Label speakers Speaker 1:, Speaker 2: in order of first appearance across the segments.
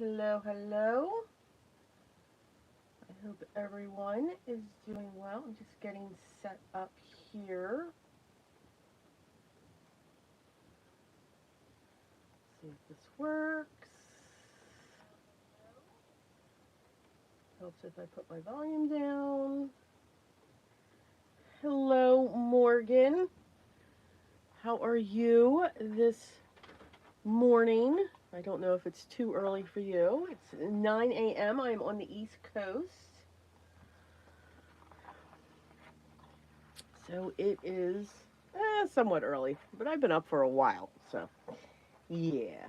Speaker 1: Hello, hello. I hope everyone is doing well. I'm just getting set up here. See if this works. Helps if I put my volume down. Hello, Morgan. How are you this morning? I don't know if it's too early for you. It's 9 a.m. I'm on the East Coast. So it is somewhat early, but I've been up for a while. So, yeah.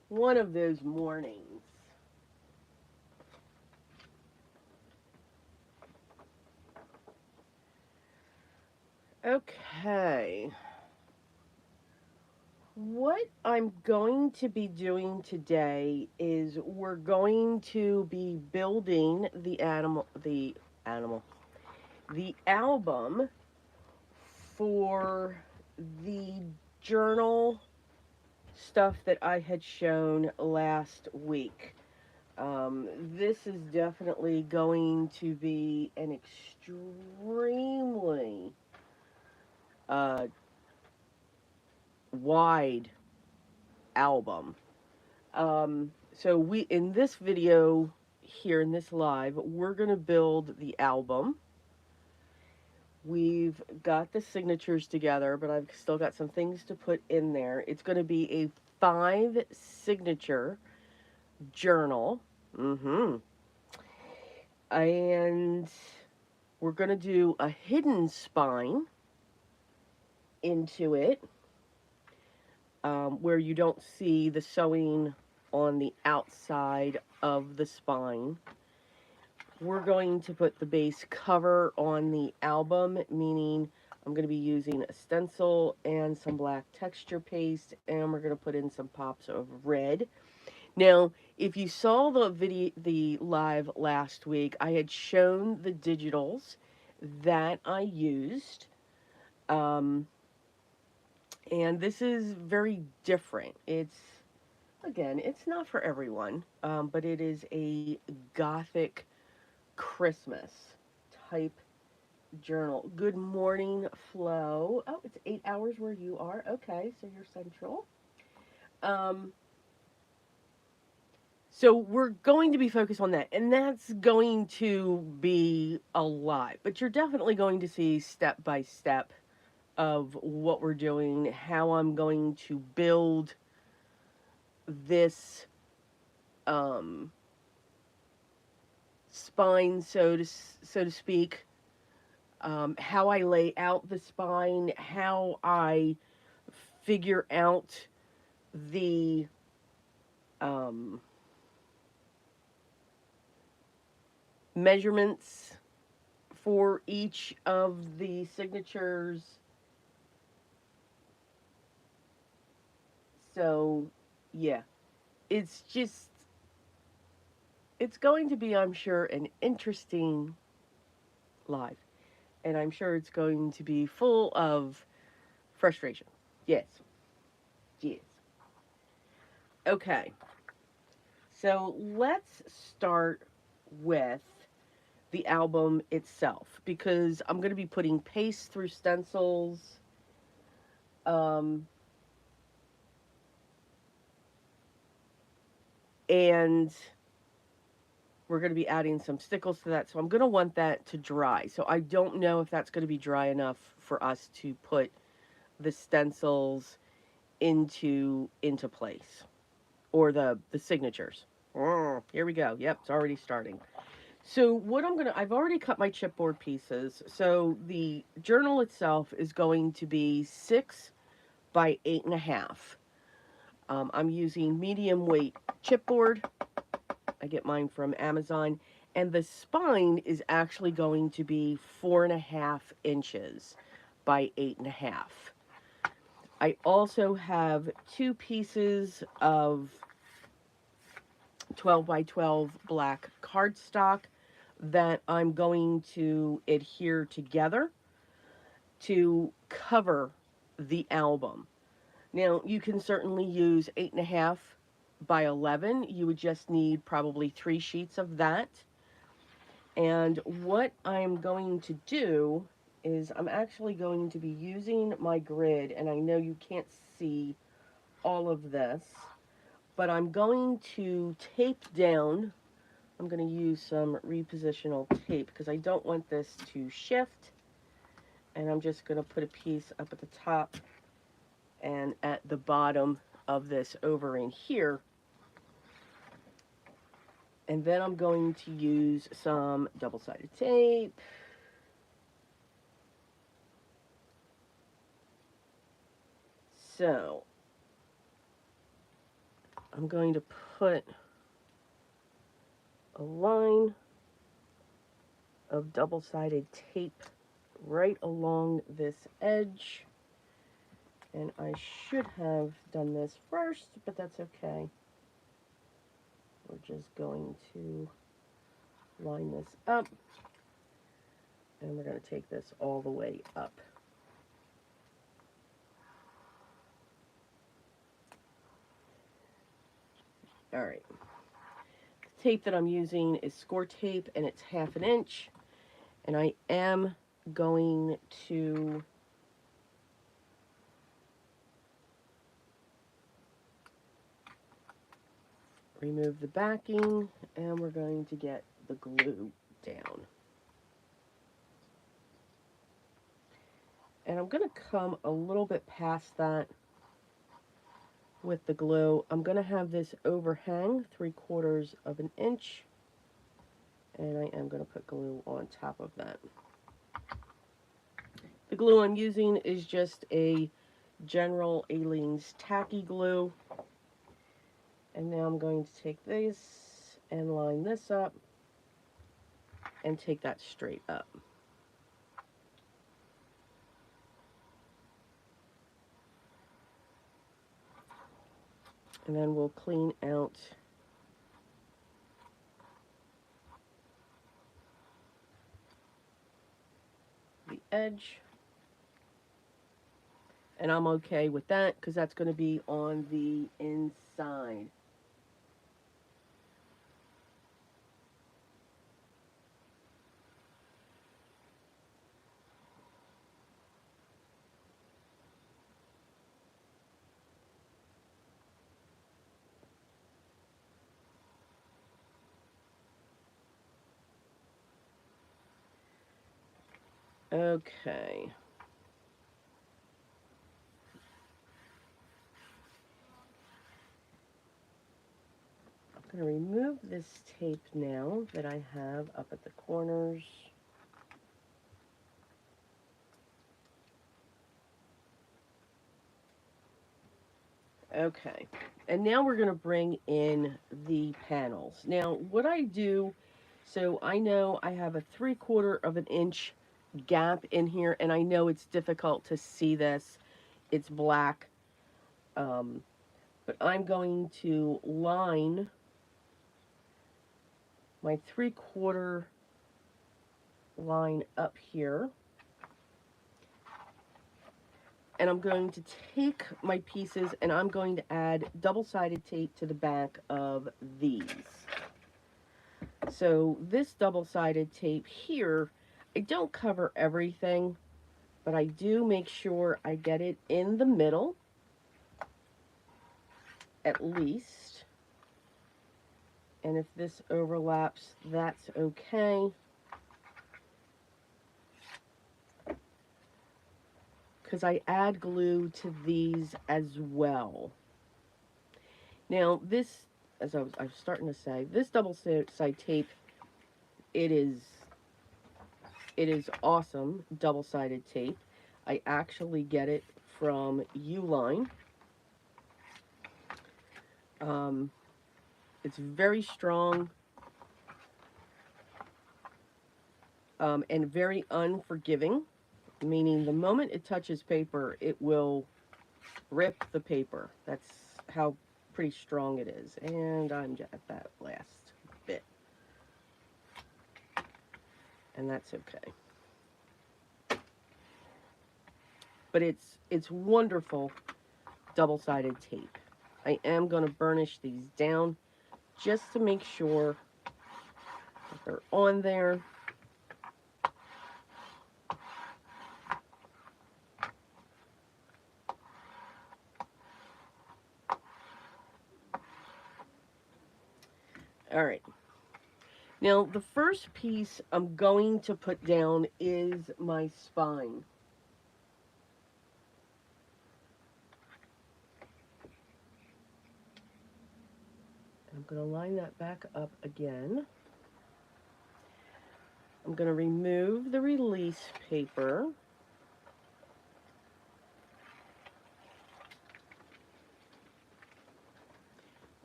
Speaker 1: One of those mornings. Okay. What I'm going to be doing today is we're going to be building animal, the album for the journal stuff that I had shown last week. This is definitely going to be an extremely uh, wide album. So we in this video here in this live, we're gonna build the album. We've got the signatures together, but I've still got some things to put in there. It's gonna be a 5 signature journal. And we're gonna do a hidden spine into it, where you don't see the sewing on the outside of the spine. We're going to put the base cover on the album, meaning I'm going to be using a stencil and some black texture paste, and we're going to put in some pops of red. Now, if you saw the live last week, I had shown the digitals that I used. Um, and this is very different. It's not for everyone, but it is a Gothic Christmas type journal. Good morning, Flo. Oh, it's 8 hours where you are. Okay, so you're central. Um, so we're going to be focused on that, and that's going to be a lot. But you're definitely going to see step by step of what we're doing, how I'm going to build this um, spine, so to speak. How I lay out the spine, how I figure out the um, measurements for each of the signatures. So, yeah, it's just, it's going to be, I'm sure, an interesting live. And I'm sure it's going to be full of frustration. Yes, yes. Okay, so let's start with the album itself because I'm going to be putting paste through stencils. Um, and we're going to be adding some stickles to that. So I'm going to want that to dry. So I don't know if that's going to be dry enough for us to put the stencils into place or the signatures. Here we go. Yep, it's already starting. So what I've already cut my chipboard pieces. So the journal itself is going to be 6 by 8.5. I'm using medium weight chipboard. I get mine from Amazon. And the spine is actually going to be 4.5 inches by 8.5. I also have 2 pieces of 12 by 12 black cardstock that I'm going to adhere together to cover the album. Now, you can certainly use 8.5 by 11. You would just need probably 3 sheets of that. And what I'm going to do is I'm actually going to be using my grid, and I know you can't see all of this, but I'm going to tape down. I'm going to use some repositional tape because I don't want this to shift. And I'm just going to put a piece up at the top and at the bottom of this over in here. And then I'm going to use some double-sided tape. So I'm going to put a line of double-sided tape right along this edge. And I should have done this first, but that's okay. We're just going to line this up, and we're going to take this all the way up. All right. The tape that I'm using is score tape, and it's 1/2 inch. And I am going to remove the backing, and we're going to get the glue down. And I'm going to come a little bit past that with the glue. I'm going to have this overhang 3/4 of an inch, and I am going to put glue on top of that. The glue I'm using is just a General Aleene's tacky glue. And now I'm going to take this and line this up and take that straight up. And then we'll clean out the edge. And I'm okay with that because that's going to be on the inside. Okay. I'm going to remove this tape now that I have up at the corners. Okay, and now we're going to bring in the panels. Now, what I do, so I know I have a 3/4 of an inch gap in here, and I know it's difficult to see this. It's black, but I'm going to line my 3/4 line up here. And I'm going to take my pieces and I'm going to add double-sided tape to the back of these. So this double-sided tape here, I don't cover everything, but I do make sure I get it in the middle, at least. And if this overlaps, that's okay. Because I add glue to these as well. Now this, as I was starting to say, this double-sided tape, it is awesome double-sided tape. I actually get it from Uline. It's very strong and very unforgiving, meaning the moment it touches paper, it will rip the paper. That's how pretty strong it is. And I'm at that last bit. And that's okay. But it's wonderful double-sided tape. I am going to burnish these down just to make sure that they're on there. All right. Now, the first piece I'm going to put down is my spine. I'm going to line that back up again. I'm going to remove the release paper.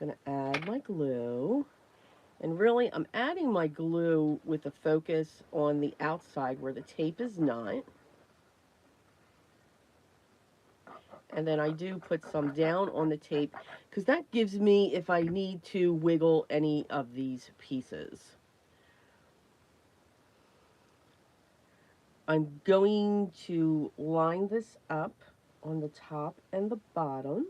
Speaker 1: I'm going to add my glue. And really, I'm adding my glue with a focus on the outside where the tape is not. And then I do put some down on the tape because that gives me if I need to wiggle any of these pieces. I'm going to line this up on the top and the bottom.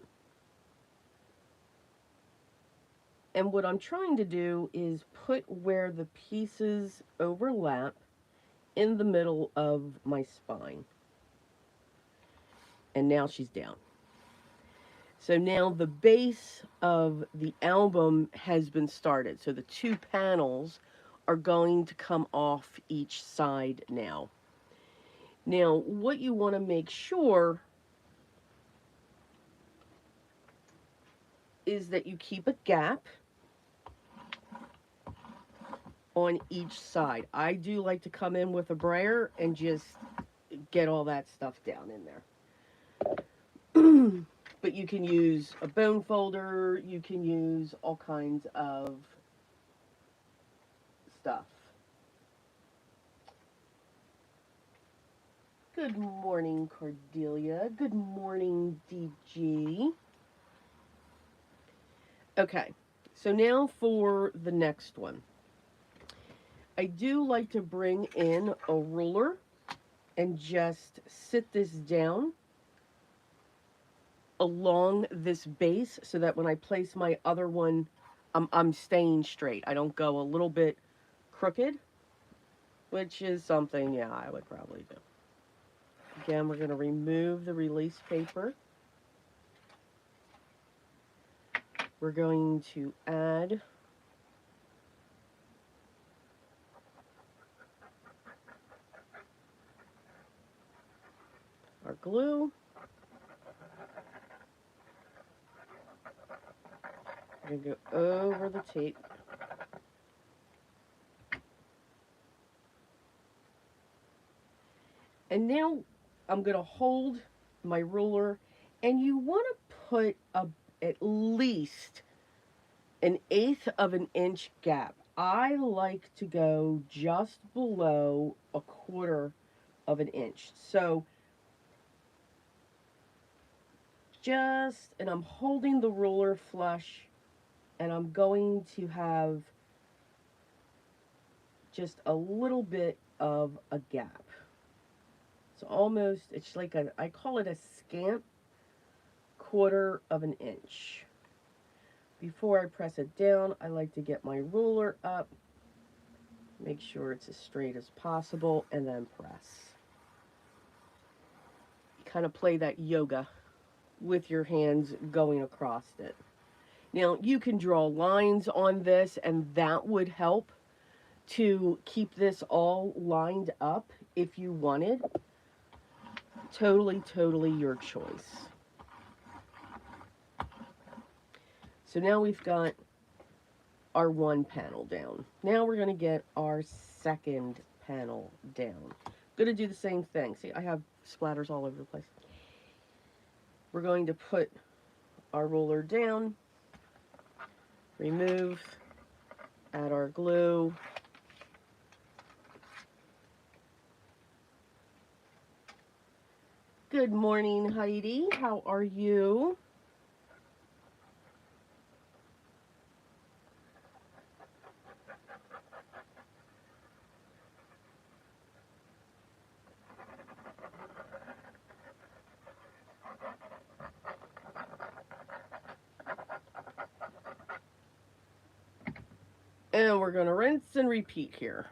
Speaker 1: And what I'm trying to do is put where the pieces overlap in the middle of my spine. And now she's down. So now the base of the album has been started. So the 2 panels are going to come off each side now. Now, what you want to make sure is that you keep a gap on each side. I do like to come in with a brayer and just get all that stuff down in there. But you can use a bone folder, you can use all kinds of stuff. Good morning, Cordelia. Good morning, DG. Okay, so now for the next one. I do like to bring in a ruler and just sit this down along this base so that when I place my other one, I'm staying straight. I don't go a little bit crooked, which is something, yeah, I would probably do. Again, we're going to remove the release paper. We're going to add our glue. We're going to go over the tape. And now I'm going to hold my ruler, and you want to put at least 1/8 of an inch gap. I like to go just below 1/4 of an inch. So and I'm holding the ruler flush, and I'm going to have just a little bit of a gap. So almost, it's like I call it a scant 1/4 of an inch. Before I press it down, I like to get my ruler up, make sure it's as straight as possible, and then press. You kind of play that yoga with your hands going across it. Now, you can draw lines on this, and that would help to keep this all lined up if you wanted. Totally your choice. So now we've got our 1 panel down. Now we're going to get our 2nd panel down. I'm going to do the same thing. See, I have splatters all over the place. We're going to put our ruler down, remove, add our glue. Good morning, Heidi. How are you? And we're going to rinse and repeat here.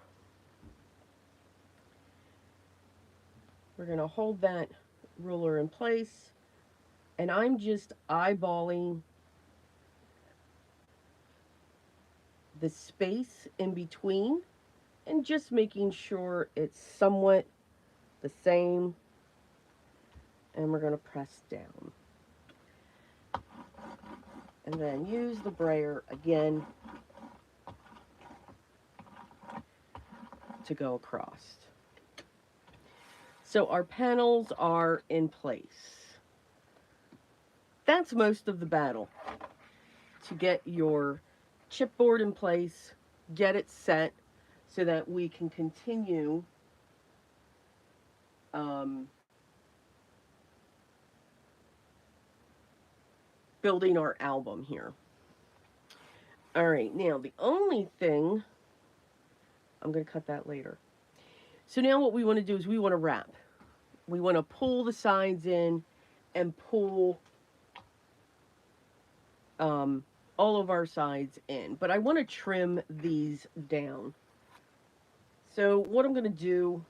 Speaker 1: We're going to hold that ruler in place, and I'm just eyeballing the space in between and just making sure it's somewhat the same. And we're going to press down. And then use the brayer again to go across. So our panels are in place. That's most of the battle. To get your chipboard in place, get it set so that we can continue building our album here. All right, now the only thing, I'm going to cut that later. So now what we want to do is we want to wrap. We want to pull the sides in and pull all of our sides in. But I want to trim these down. So what I'm going to do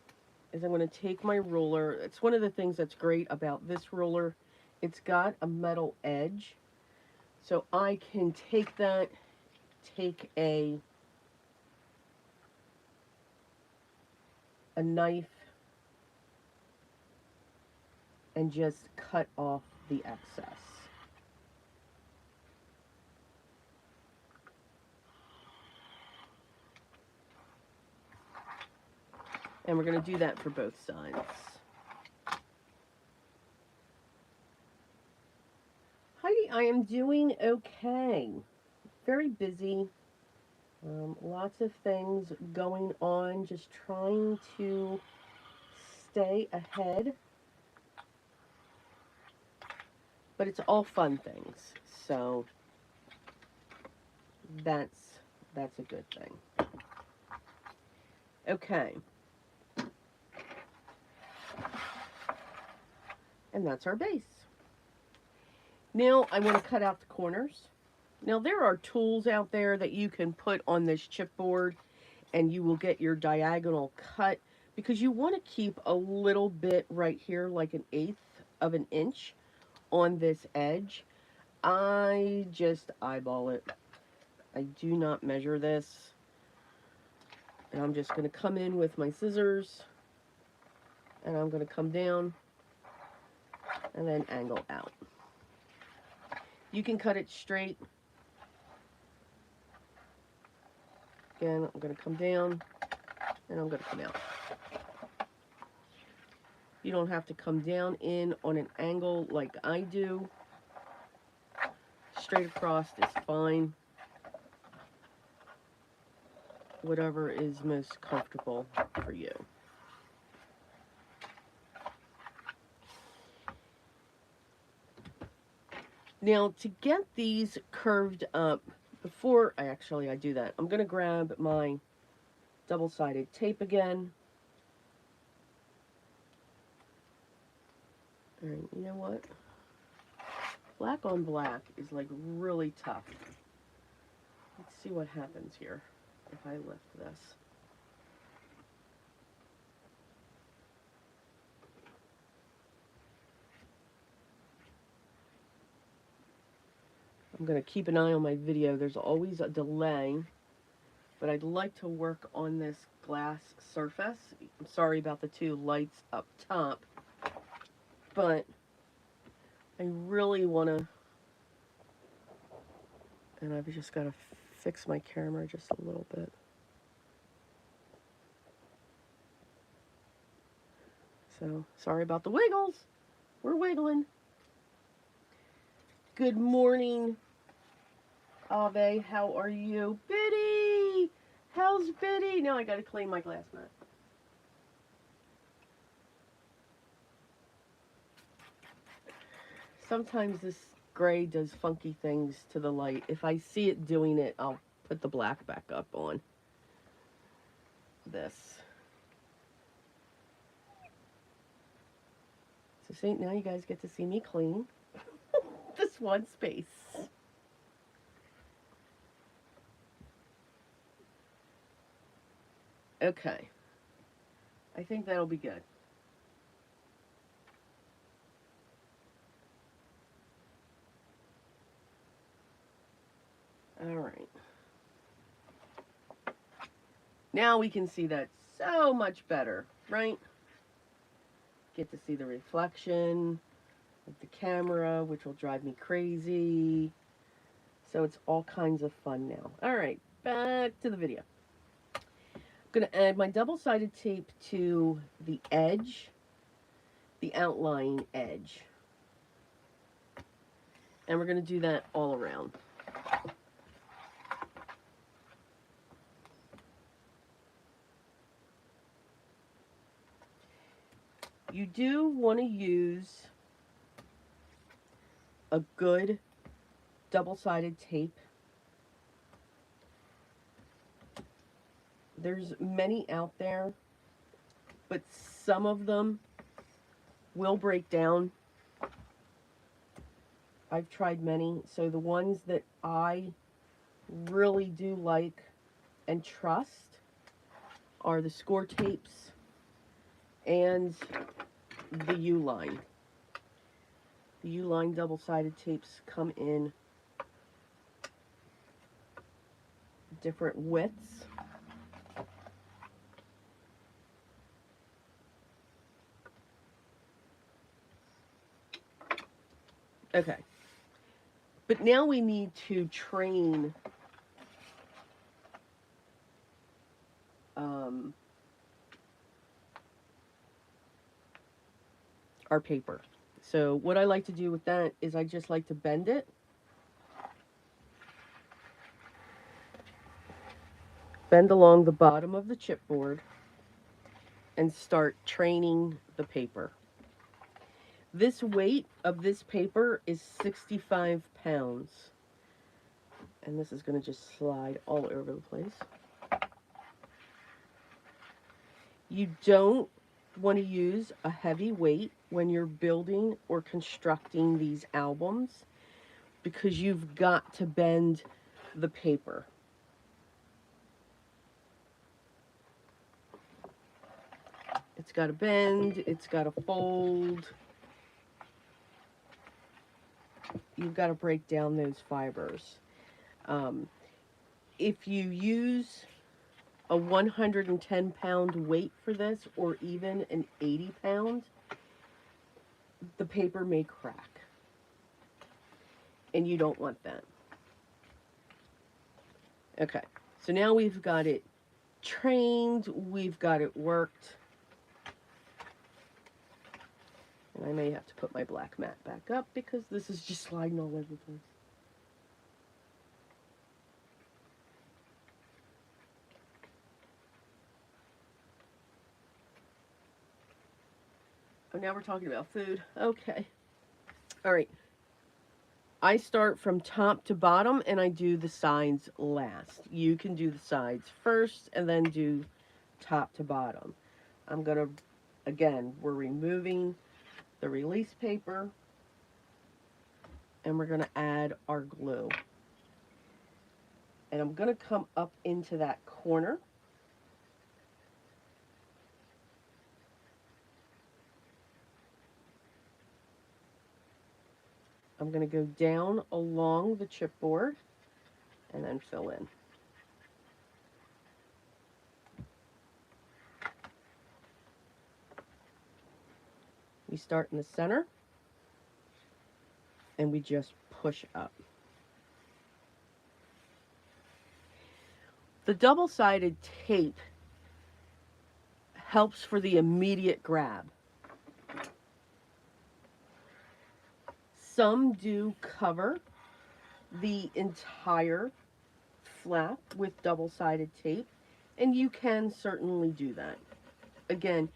Speaker 1: is I'm going to take my ruler. It's one of the things that's great about this ruler. It's got a metal edge. So I can take that, take a knife, and just cut off the excess. And we're going to do that for both sides. Heidi, I am doing okay. Very busy. Lots of things going on. Just trying to stay ahead. But it's all fun things. So that's a good thing. Okay. And that's our base. Now I want to cut out the corners. Now there are tools out there that you can put on this chipboard and you will get your diagonal cut because you want to keep a little bit right here, like 1/8 of an inch on this edge. I just eyeball it. I do not measure this. And I'm just going to come in with my scissors and I'm going to come down and then angle out. You can cut it straight. Again, I'm going to come down and I'm going to come out. You don't have to come down in on an angle like I do. Straight across is fine. Whatever is most comfortable for you. Now, to get these curved up, before I do that, I'm going to grab my double-sided tape again. All right, you know what? Black on black is like really tough. Let's see what happens here if I lift this. I'm going to keep an eye on my video. There's always a delay, but I'd like to work on this glass surface. I'm sorry about the two lights up top, but I really want to, and I've just got to fix my camera just a little bit. So, sorry about the wiggles. We're wiggling. Good morning, Ave. How are you? Biddy! How's Biddy? Now I gotta clean my glass mat. Sometimes this gray does funky things to the light. If I see it doing it, I'll put the black back up on this. So see, now you guys get to see me clean this one space. Okay. I think that'll be good. All right. Now we can see that so much better, right? Get to see the reflection of the camera, which will drive me crazy. So it's all kinds of fun now. All right, back to the video. I'm going to add my double-sided tape to the edge, the outline edge. And we're going to do that all around. You do want to use a good double-sided tape. There's many out there, but some of them will break down. I've tried many, so the ones that I really do like and trust are the score tapes and the U-line. The U-line double-sided tapes come in different widths. Okay. But now we need to train our paper. So what I like to do with that is I just like to bend it. Bend along the bottom of the chipboard and start training the paper. This weight of this paper is 65 pounds. And this is going to just slide all over the place. You don't want to use a heavy weight when you're building or constructing these albums because you've got to bend the paper. It's got to bend, it's got to fold. You've got to break down those fibers. If you use a 110-pound weight for this, or even an 80-pound, the paper may crack. And you don't want that. Okay, so now we've got it trained, we've got it worked. And I may have to put my black mat back up because this is just sliding all over the place. Oh, now we're talking about food. Okay. All right. I start from top to bottom and I do the sides last. You can do the sides first and then do top to bottom. I'm going to, again, we're removing the release paper and we're going to add our glue. And I'm going to come up into that corner. I'm going to go down along the chipboard and then fill in. We start in the center and we just push up. The double-sided tape helps for the immediate grab. Some do cover the entire flap with double-sided tape, and you can certainly do that. Again,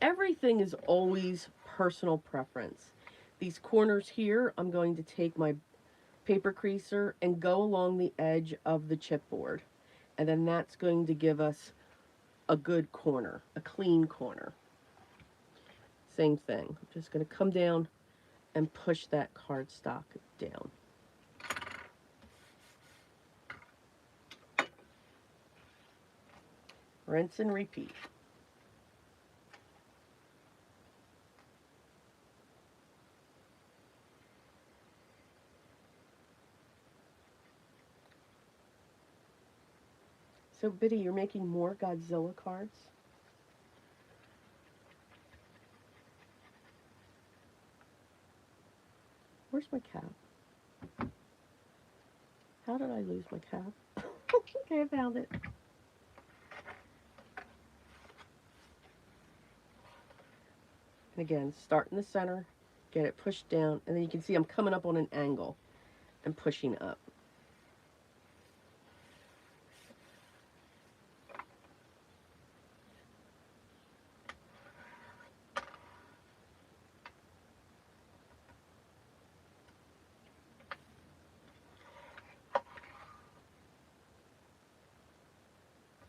Speaker 1: everything is always personal preference. These corners here, I'm going to take my paper creaser and go along the edge of the chipboard, and then that's going to give us a good corner, a clean corner. Same thing. I'm just going to come down and push that cardstock down. Rinse and repeat. So, Biddy, you're making more Godzilla cards? Where's my cap? How did I lose my cap? Okay, I found it. And again, start in the center, get it pushed down, and then you can see I'm coming up on an angle and pushing up.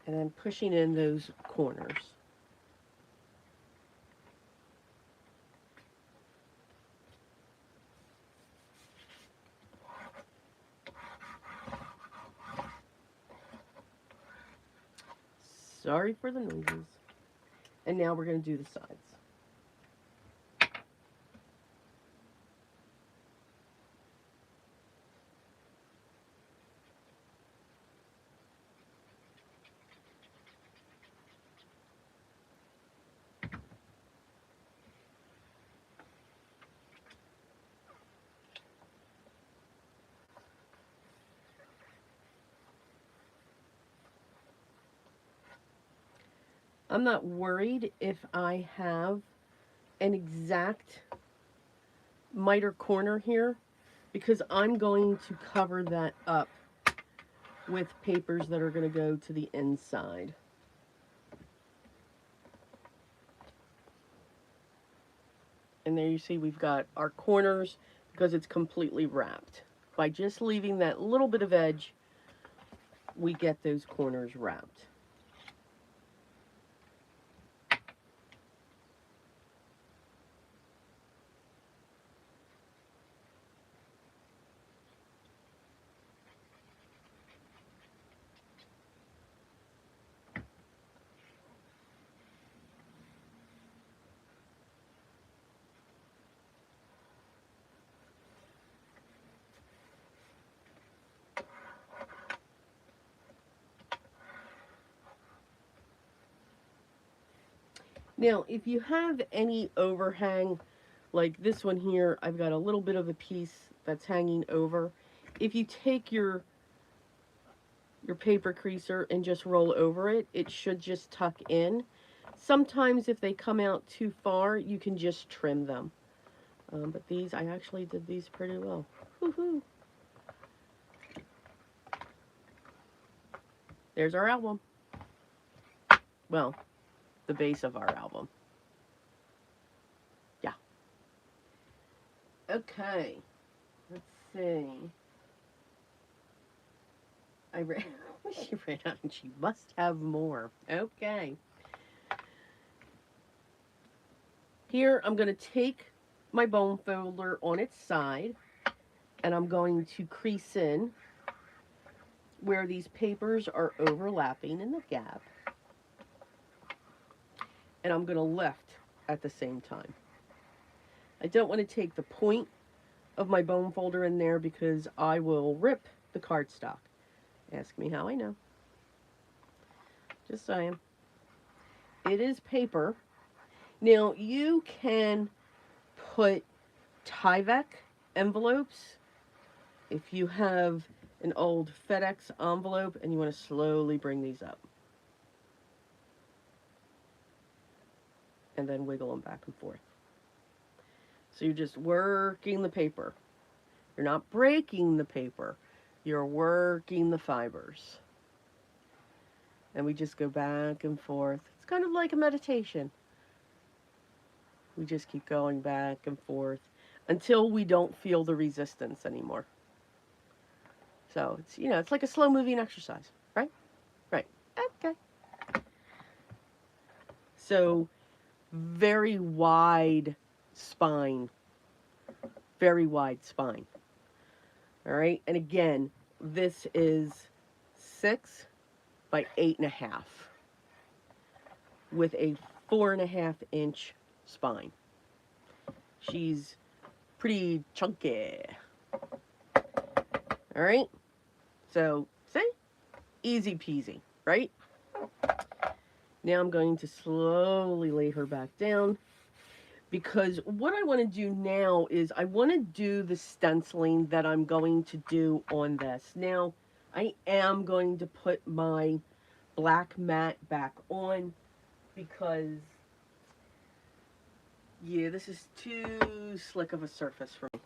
Speaker 1: And then pushing in those corners. Sorry for the noises. And now we're going to do the sides. I'm not worried if I have an exact miter corner here because I'm going to cover that up with papers that are going to go to the inside. And there you see we've got our corners because it's completely wrapped. By just leaving that little bit of edge, we get those corners wrapped. Now, if you have any overhang, like this one here, I've got a little bit of a piece that's hanging over. If you take your paper creaser and just roll over it, it should just tuck in. Sometimes if they come out too far, you can just trim them. But these, I actually did these pretty well. Woohoo! There's our album. Well, the base of our album. Yeah. Okay. Let's see. She ran out and she must have more. Okay. Here I'm going to take my bone folder on its side and I'm going to crease in where these papers are overlapping in the gap. And I'm going to lift at the same time. I don't want to take the point of my bone folder in there because I will rip the cardstock. Ask me how I know. Just saying. It is paper. Now, you can put Tyvek envelopes if you have an old FedEx envelope and you want to slowly bring these up. And then wiggle them back and forth. So you're just working the paper. You're not breaking the paper. You're working the fibers. And we just go back and forth. It's kind of like a meditation. We just keep going back and forth until we don't feel the resistance anymore. So it's, you know, it's like a slow moving exercise, right? Right. Okay. So very wide spine. Very wide spine. All right. And again, this is 6 by 8.5. with a 4.5-inch spine. She's pretty chunky. All right. So, see? Easy peasy, right? Now I'm going to slowly lay her back down, because what I want to do now is I want to do the stenciling that I'm going to do on this. Now, I am going to put my black mat back on because, yeah, this is too slick of a surface for me.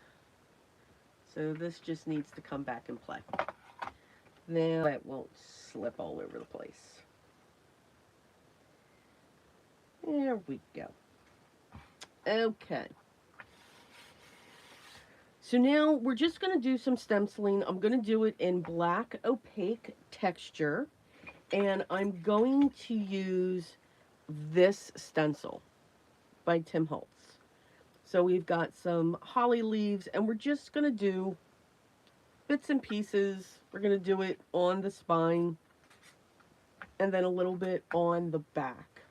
Speaker 1: So this just needs to come back and play. Now it won't slip all over the place. There we go. Okay. So now we're just going to do some stenciling. I'm going to do it in black opaque texture. And I'm going to use this stencil by Tim Holtz. So we've got some holly leaves, and we're just going to do bits and pieces. We're going to do it on the spine and then a little bit on the back,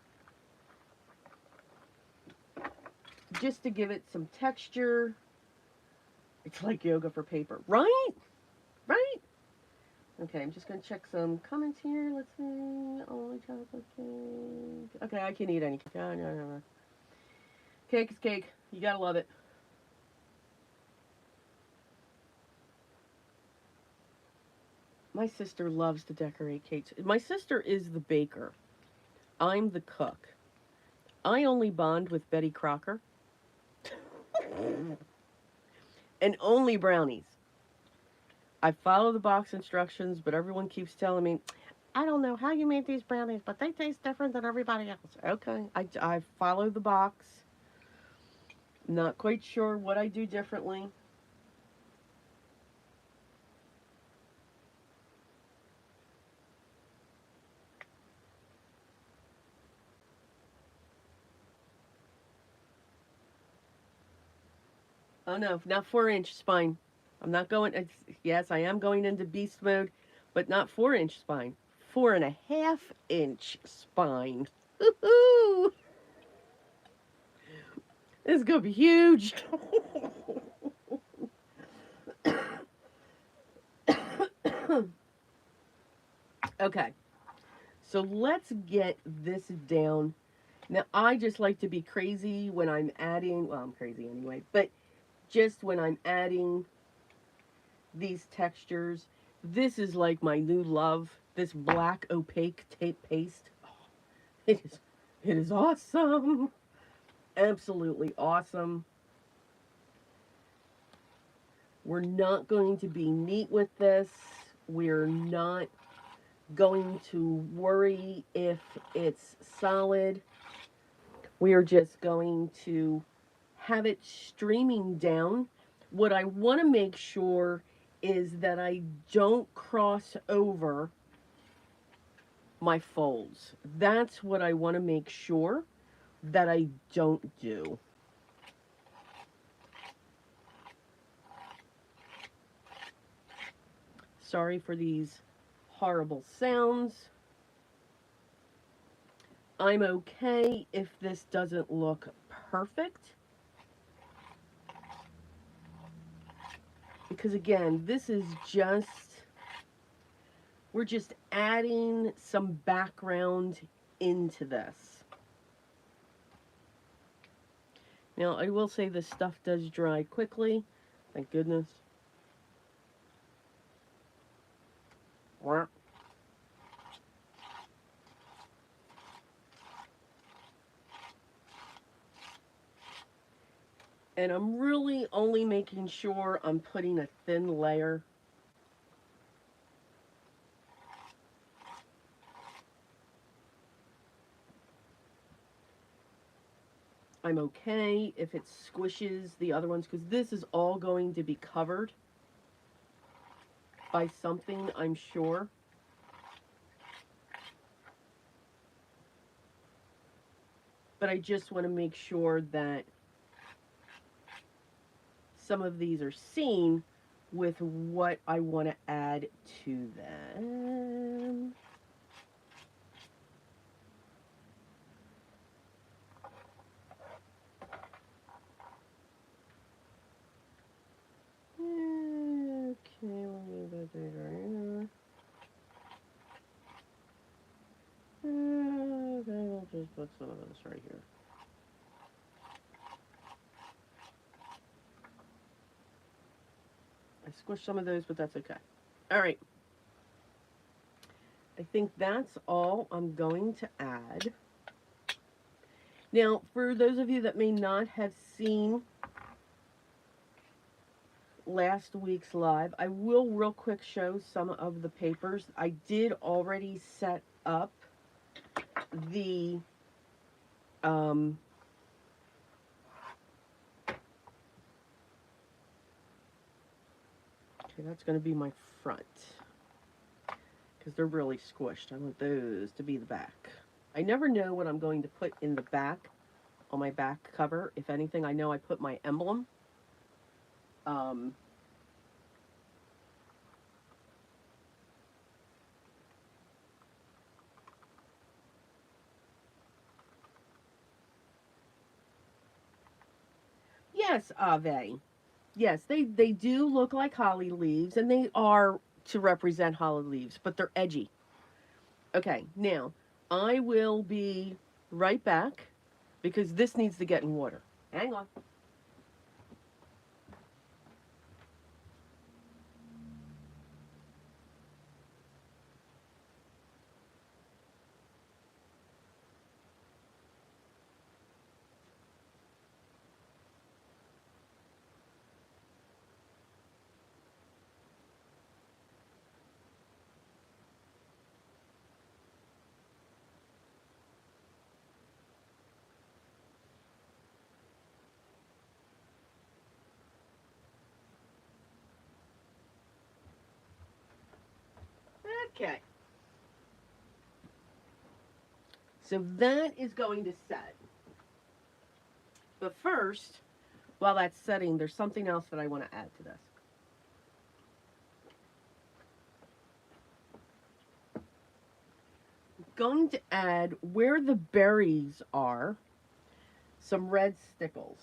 Speaker 1: just to give it some texture. It's like yoga for paper, right? Right? Okay, I'm just going to check some comments here. Let's see. Only chocolate cake. Okay, I can't eat any cake. No. Cake is cake. You gotta love it. My sister loves to decorate cakes. My sister is the baker. I'm the cook. I only bond with Betty Crocker. And only brownies. I follow the box instructions, but everyone keeps telling me, I don't know how you made these brownies, but they taste different than everybody else. Okay, I follow the box. Not quite sure what I do differently. Oh no, not 4-inch spine. I'm not going, yes, I am going into beast mode, but not 4-inch spine. 4.5-inch spine. Woohoo! This is gonna be huge. Okay, so let's get this down. Now, I just like to be crazy when I'm adding, well, I'm crazy anyway, but just when I'm adding these textures, this is like my new love, this black opaque tape paste. Oh, it is awesome. Absolutely awesome. We're not going to be neat with this. We're not going to worry if it's solid. We are just going to have it streaming down. What I want to make sure is that I don't cross over my folds. That's what I want to make sure that I don't do. Sorry for these horrible sounds. I'm okay if this doesn't look perfect. Because again, this is just, we're just adding some background into this. Now, I will say this stuff does dry quickly. Thank goodness. And I'm really only making sure I'm putting a thin layer. I'm okay if it squishes the other ones, because this is all going to be covered by something, I'm sure. But I just want to make sure that some of these are seen with what I want to add to them. What's some of this right here? I squished some of those, but that's okay. All right. I think that's all I'm going to add. Now, for those of you that may not have seen last week's live, I will real quick show some of the papers. I did already set up the okay, that's going to be my front because they're really squished. I want those to be the back. I never know what I'm going to put in the back on my back cover. If anything, I know I put my emblem. Um, yes, Ave. Yes, they do look like holly leaves, and they are to represent holly leaves, but they're edgy. Okay, now I will be right back because this needs to get in water. Hang on. Okay. So that is going to set. But first, while that's setting, there's something else that I want to add to this. I'm going to add where the berries are, some red stickles.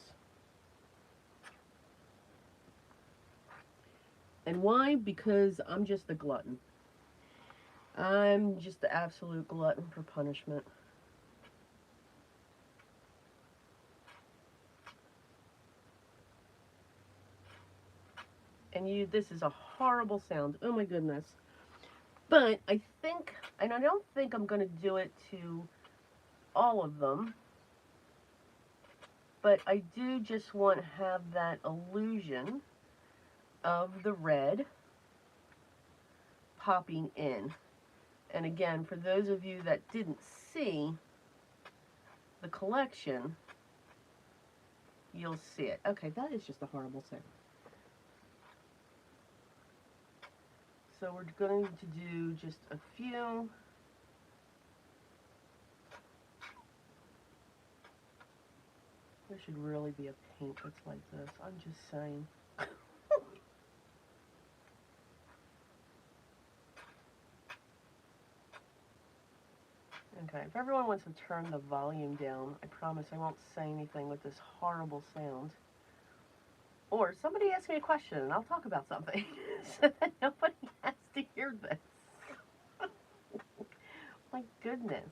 Speaker 1: And why? Because I'm just a glutton. I'm just the absolute glutton for punishment. And this is a horrible sound. Oh my goodness. But I think, and I don't think I'm going to do it to all of them, but I do just want to have that illusion of the red popping in. And again, for those of you that didn't see the collection, you'll see it. Okay, that is just a horrible sound. So we're going to do just a few. There should really be a paint that's like this. I'm just saying. Okay, if everyone wants to turn the volume down, I promise I won't say anything with this horrible sound. Or somebody ask me a question and I'll talk about something so that nobody has to hear this. My goodness.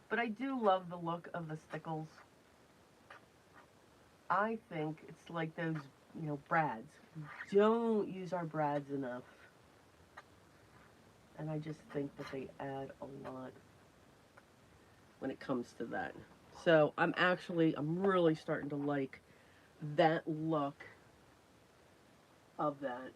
Speaker 1: But I do love the look of the stickles. I think it's like those, brads. Don't use our brads enough. And I just think that they add a lot when it comes to that. So I'm really starting to like that look of that.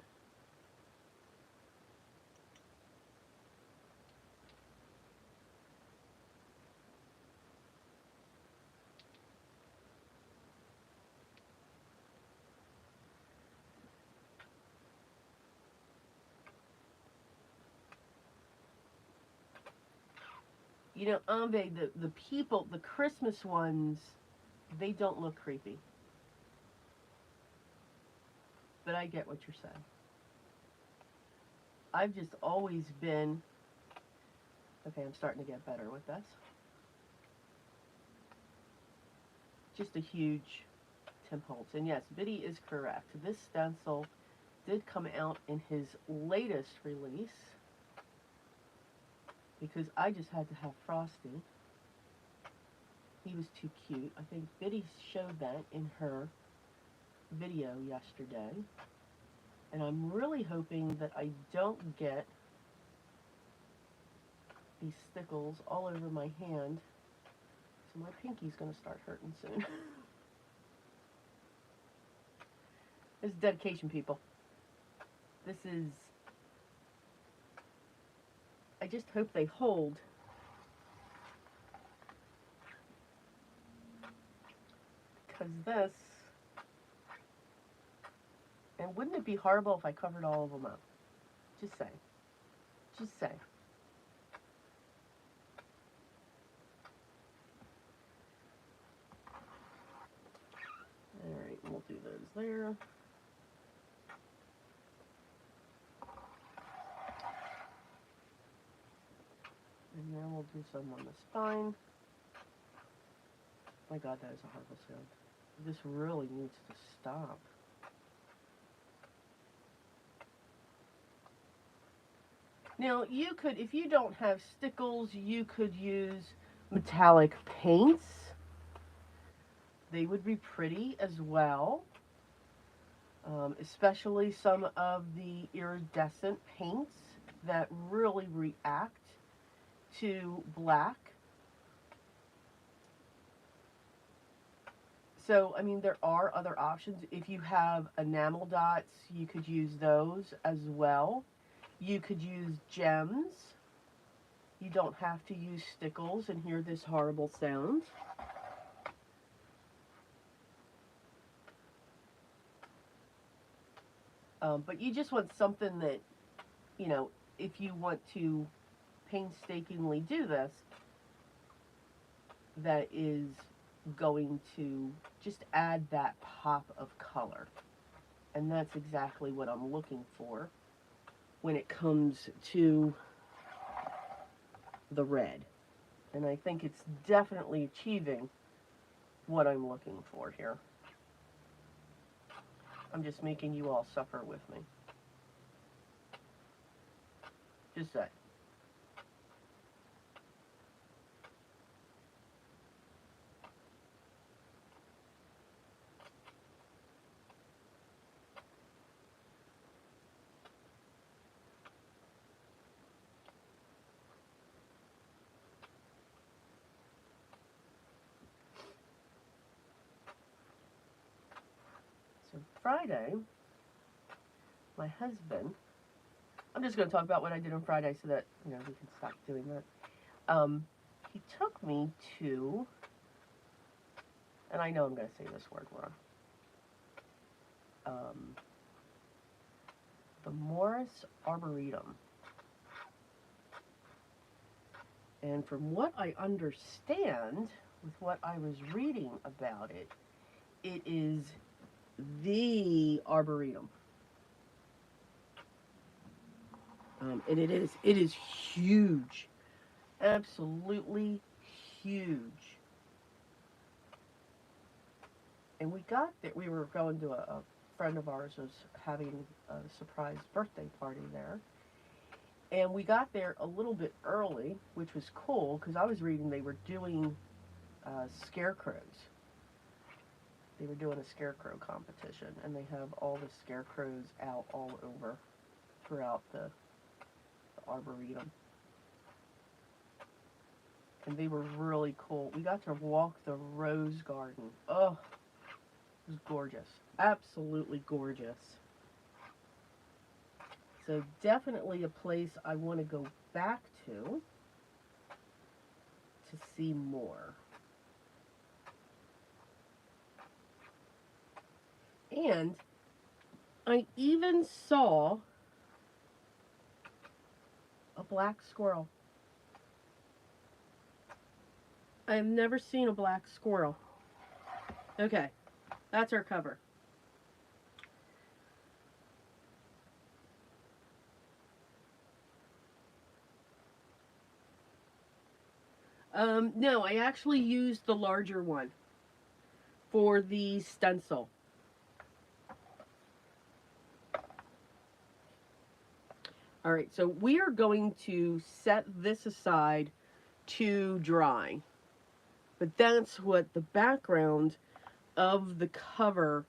Speaker 1: Ambe, the people, the Christmas ones, they don't look creepy. But I get what you're saying. I've just always been, okay, I'm starting to get better with this. Just a huge Tim Holtz. And yes, Biddy is correct. This stencil did come out in his latest release. because I just had to have Frosty. He was too cute. I think Biddy showed that in her video yesterday. And I'm really hoping that I don't get these stickles all over my hand. So my pinky's going to start hurting soon. This is dedication, people. This is... I just hope they hold. Because this... And wouldn't it be horrible if I covered all of them up? Just saying. Just saying. Alright, we'll do those there. And then we'll do some on the spine. My God, that is a horrible sound. This really needs to stop. Now, you could, if you don't have stickles, you could use metallic paints. They would be pretty as well. Especially some of the iridescent paints that really react to black. So, I mean, there are other options. If you have enamel dots, you could use those as well. You could use gems. You don't have to use stickles and hear this horrible sound. But you just want something that, you know, if you want to painstakingly do this, that is going to just add that pop of color. And that's exactly what I'm looking for when it comes to the red. And I think it's definitely achieving what I'm looking for here. I'm just making you all suffer with me. Just that. So Friday, my husband, I'm just going to talk about what I did on Friday so that, you know, we can stop doing that. He took me to, and I know I'm going to say this word wrong, the Morris Arboretum. And from what I understand, with what I was reading about it, it is the Arboretum. And it is huge. Absolutely huge. And we got there, we were going to a friend of ours was having a surprise birthday party there. And we got there a little bit early, which was cool, because I was reading they were doing scarecrows. They were doing a scarecrow competition, and they have all the scarecrows out all over throughout the Arboretum. And they were really cool. We got to walk the rose garden. Oh, it was gorgeous. Absolutely gorgeous. So definitely a place I want to go back to see more. And I even saw a black squirrel. I have never seen a black squirrel. Okay, that's our cover. No, I actually used the larger one for the stencil. All right, so we are going to set this aside to dry. But that's what the background of the cover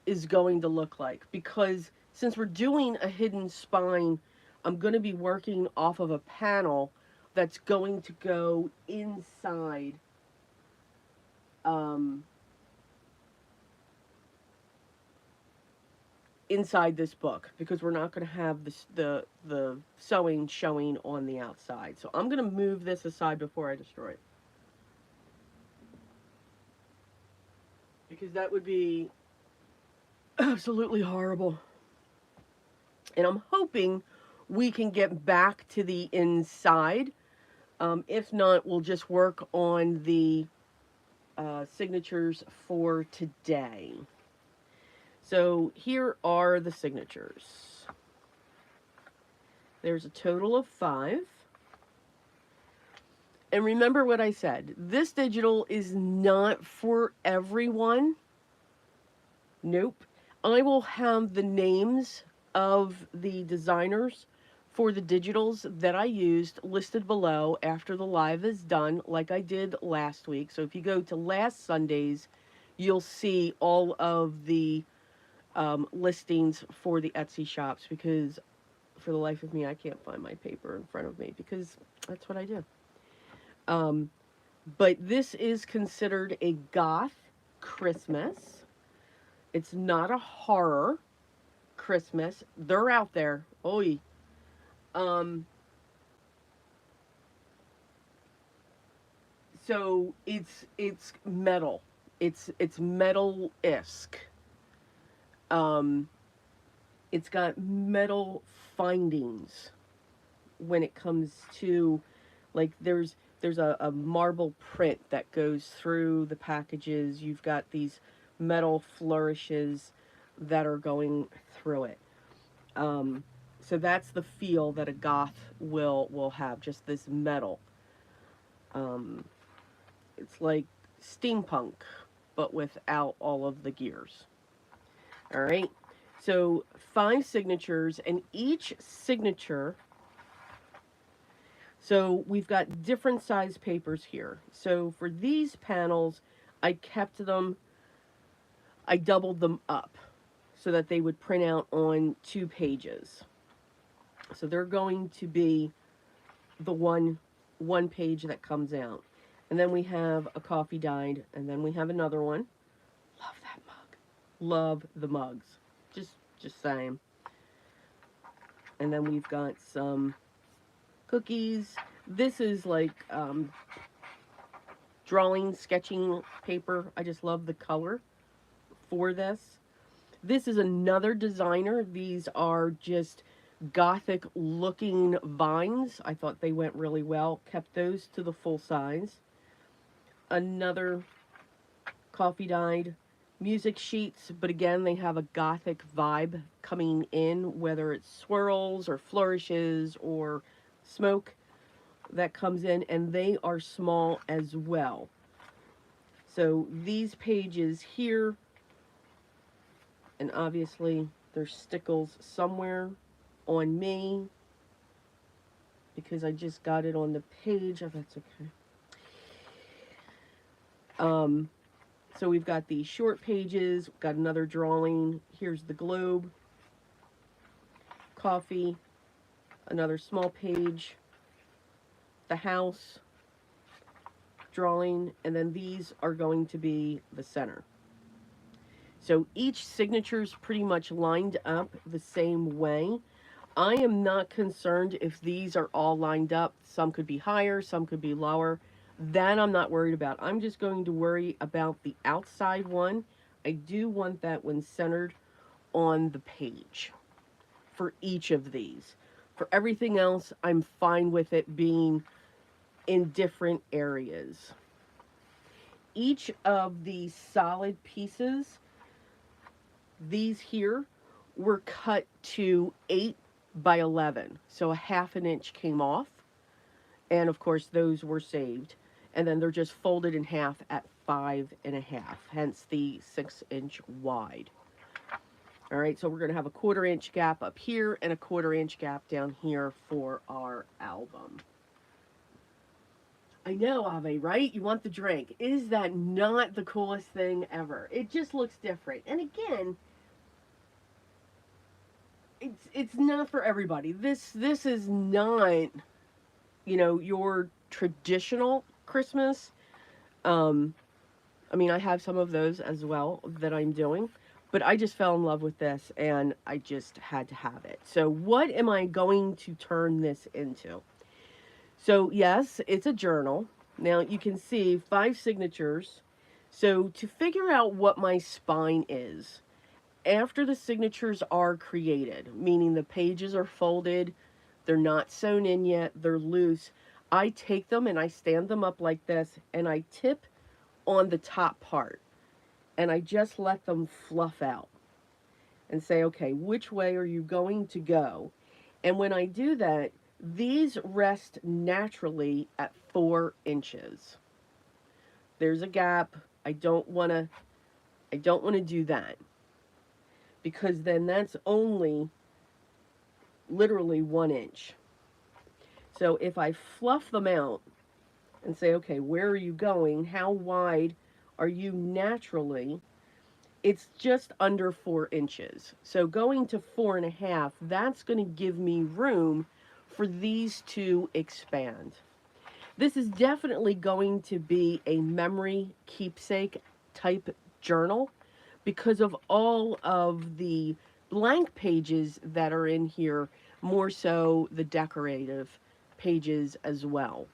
Speaker 1: is going to look like. Because since we're doing a hidden spine, I'm going to be working off of a panel that's going to go um, inside this book, because we're not going to have the sewing showing on the outside. So I'm going to move this aside before I destroy it, because that would be absolutely horrible. And I'm hoping we can get back to the inside. If not, we'll just work on the signatures for today. So here are the signatures. There's a total of 5. And remember what I said. This digital is not for everyone. Nope. I will have the names of the designers for the digitals that I used listed below after the live is done, like I did last week. So if you go to last Sunday's, you'll see all of the listings for the Etsy shops, because for the life of me, I can't find my paper in front of me, because that's what I do. But this is considered a goth Christmas. It's not a horror Christmas. They're out there. Oy. So it's metal. It's metal-esque. Um, it's got metal findings when it comes to, like, there's a marble print that goes through the packages. You've got these metal flourishes that are going through it. So that's the feel that a goth will have, just this metal. Um, it's like steampunk, but without all of the gears. All right. So 5 signatures, and each signature. So we've got different size papers here. So for these panels, I kept them, I doubled them up so that they would print out on 2 pages. So they're going to be the one page that comes out. And then we have a coffee dyed, and then we have another one. Love that mug. Love the mugs. Just saying. And then we've got some cookies. This is like drawing, sketching paper. I just love the color for this. This is another designer. These are just Gothic looking vines. I thought they went really well. Kept those to the full size. Another coffee dyed music sheets, but again, they have a Gothic vibe coming in, whether it's swirls or flourishes or smoke that comes in, and they are small as well. So these pages here, and obviously there's stickles somewhere on me because I just got it on the page. Oh, that's okay. So we've got these short pages, we've got another drawing. Here's the globe, coffee, another small page, the house, drawing, and then these are going to be the center. So each signature is pretty much lined up the same way. I am not concerned if these are all lined up. Some could be higher, some could be lower. That I'm not worried about. I'm just going to worry about the outside one. I do want that one centered on the page for each of these. For everything else, I'm fine with it being in different areas. Each of these solid pieces, these here, were cut to 8 by 11. So a half an inch came off. And of course, those were saved. And then they're just folded in half at 5.5, hence the 6-inch wide. All right, so we're going to have a 1/4 inch gap up here and a 1/4 inch gap down here for our album. I know, Ave, right? You want the drink. Is that not the coolest thing ever? It just looks different. And again, it's not for everybody. This is not, your traditional Christmas. Um I mean, I have some of those as well that I'm doing, but I just fell in love with this and I just had to have it. So, what am I going to turn this into? So, yes, it's a journal. Now, you can see 5 signatures. So, to figure out what my spine is, after the signatures are created, meaning the pages are folded, they're not sewn in yet, they're loose, I take them and I stand them up like this and I tip on the top part and I just let them fluff out and say, okay, which way are you going to go? And when I do that, these rest naturally at 4 inches. There's a gap. I don't want to do that because then that's only literally 1 inch. So if I fluff them out and say, okay, where are you going? How wide are you naturally? It's just under 4 inches. So going to 4.5, that's going to give me room for these to expand. This is definitely going to be a memory keepsake type journal because of all of the blank pages that are in here, more so the decorative pages as well.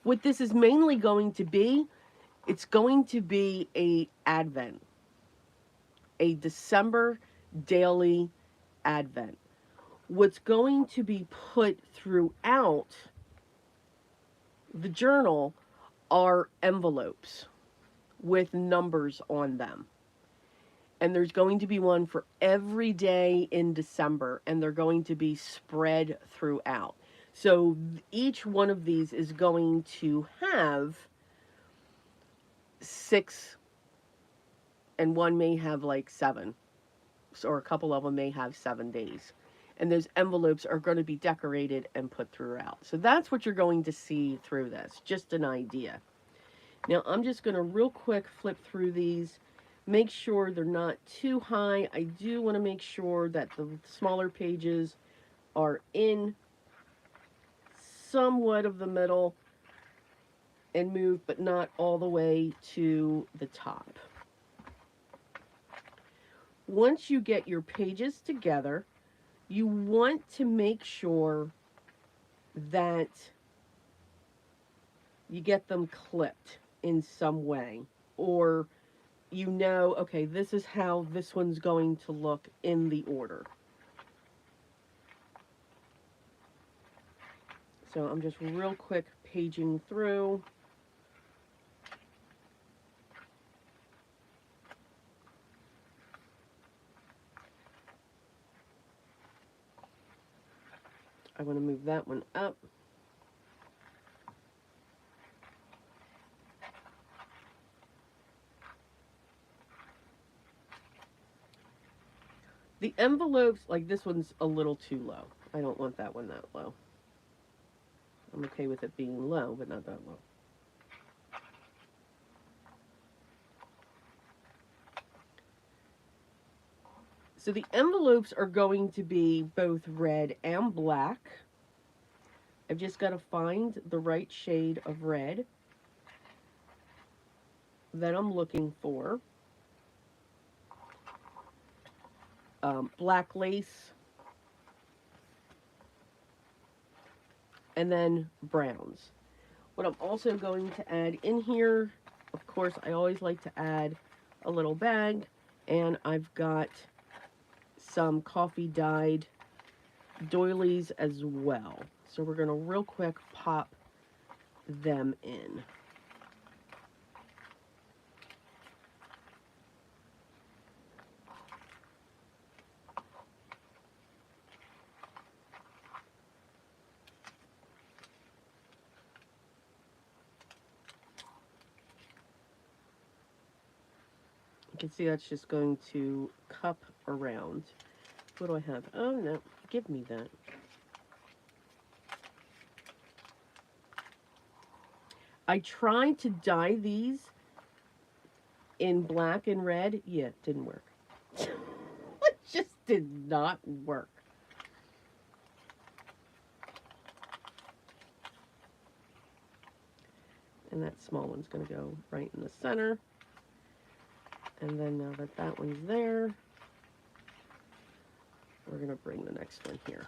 Speaker 1: What this is mainly going to be, it's going to be a December daily advent. What's going to be put throughout the journal are envelopes with numbers on them. And there's going to be one for every day in December, and they're going to be spread throughout. So each one of these is going to have 6, and one may have like 7, or a couple of them may have 7 days. And those envelopes are going to be decorated and put throughout. So that's what you're going to see through this, just an idea. Now I'm just going to real quick flip through these, make sure they're not too high. I do want to make sure that the smaller pages are in somewhat of the middle and move, but not all the way to the top. Once you get your pages together, you want to make sure that you get them clipped in some way, or okay, this is how this one's going to look in the order. So I'm just real quick paging through. I want to move that one up. The envelopes, like this one's a little too low. I don't want that one that low. I'm okay with it being low, but not that low. So the envelopes are going to be both red and black. I've just got to find the right shade of red that I'm looking for. Black lace. And then browns. What I'm also going to add in here, of course, I always like to add a little bag, and I've got some coffee dyed doilies as well. So we're going to real quick pop them in. You can see that's just going to cup around. What do I have? Oh, no. Give me that. I tried to dye these in black and red. Yeah, it didn't work. It just did not work. And that small one's going to go right in the center. And then now that that one's there, we're going to bring the next one here.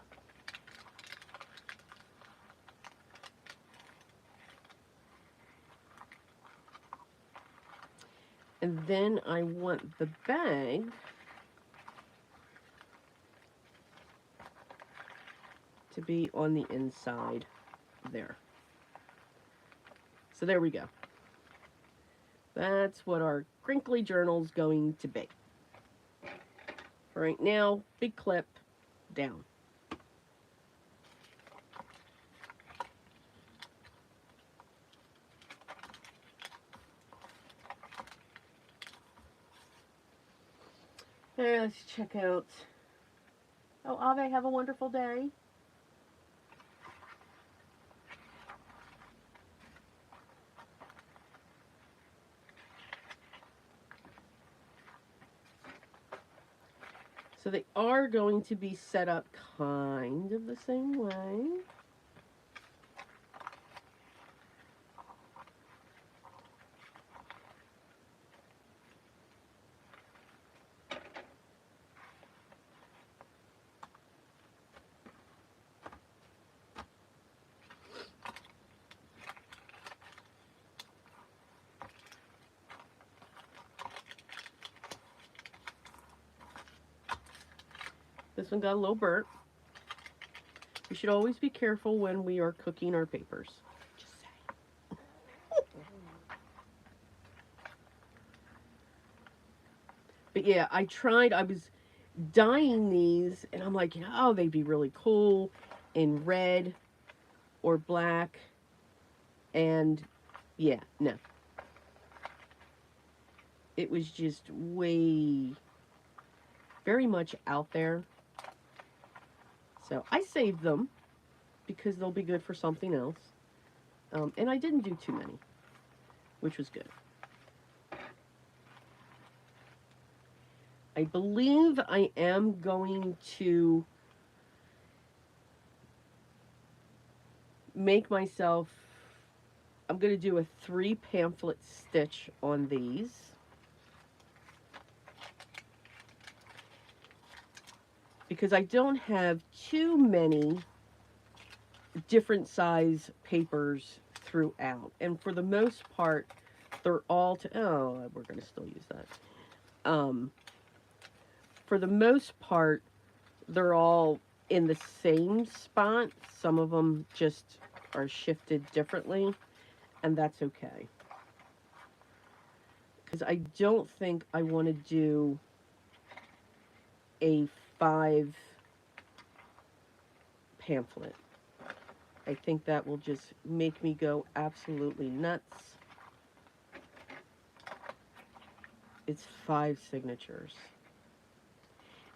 Speaker 1: And then I want the bag to be on the inside there. So there we go. That's what our crinkly journal's going to be. For right now, big clip, down. Hey, let's check out. Oh, Ave, have a wonderful day. So they are going to be set up kind of the same way. This one got a little burnt. We should always be careful when we are cooking our papers. Just saying. But yeah, I was dyeing these, and I'm like, oh, they'd be really cool in red or black. And yeah, no. It was just very much out there. So I saved them because they'll be good for something else. And I didn't do too many, which was good. I believe I am going to make myself, I'm going to do a 3 pamphlet stitch on these. Because I don't have too many different size papers throughout. And for the most part, they're all we're going to still use that. For the most part, they're all in the same spot. Some of them just are shifted differently, and that's okay. Because I don't think I want to do a 5 pamphlet. I think that will just make me go absolutely nuts. It's 5 signatures.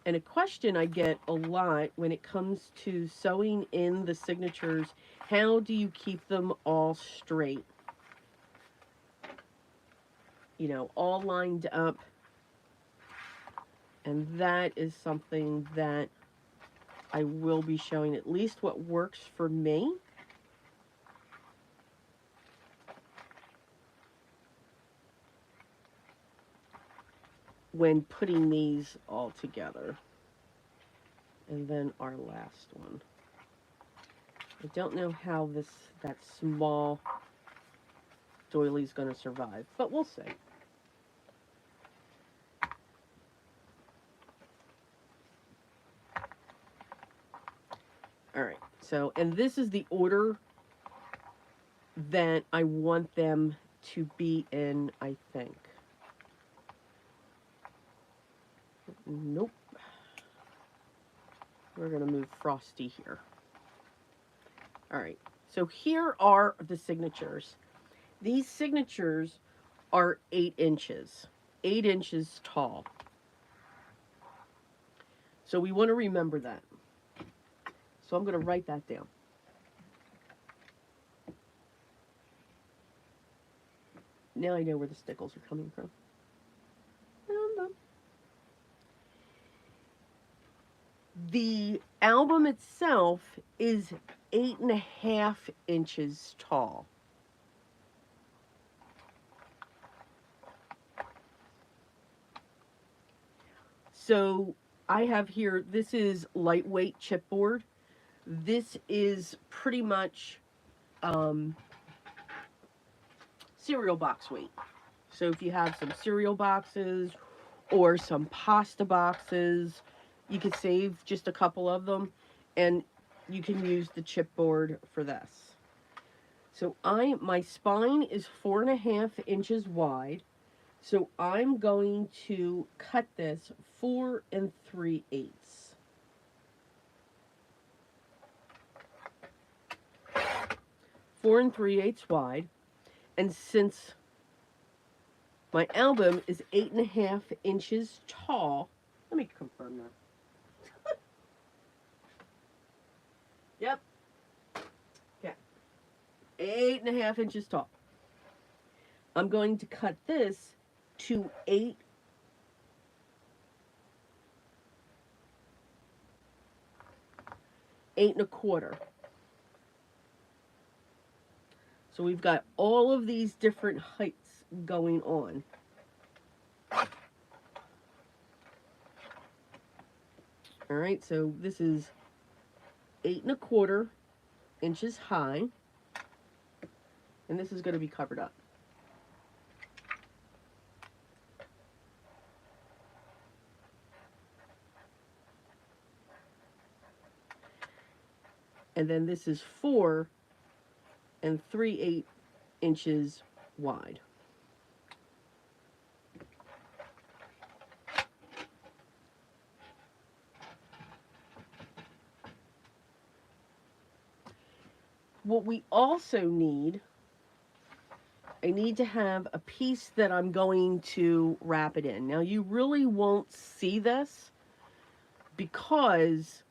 Speaker 1: And a question I get a lot when it comes to sewing in the signatures, how do you keep them all straight? You know, all lined up. And that is something that I will be showing, at least what works for me. When putting these all together. And then our last one. I don't know how that small doily's going to survive, but we'll see. All right, so, and this is the order that I want them to be in, I think. Nope. We're going to move Frosty here. All right, so here are the signatures. These signatures are 8 inches. 8 inches tall. So we want to remember that. So I'm going to write that down. Now I know where the stickles are coming from. The album itself is 8.5 inches tall. So I have here, this is lightweight chipboard. This is pretty much cereal box weight. So if you have some cereal boxes or some pasta boxes, you could save just a couple of them and you can use the chipboard for this. So my spine is 4.5 inches wide. So I'm going to cut this 4 3/8. 4 3/8 wide. And since my album is 8.5 inches tall, let me confirm that. Yep. Okay. 8.5 inches tall. I'm going to cut this to 8 1/4. So we've got all of these different heights going on. All right, so this is 8 1/4 inches high, and this is going to be covered up. And then this is 4 3/8 inches wide. What we also need, I need to have a piece that I'm going to wrap it in. Now you really won't see this because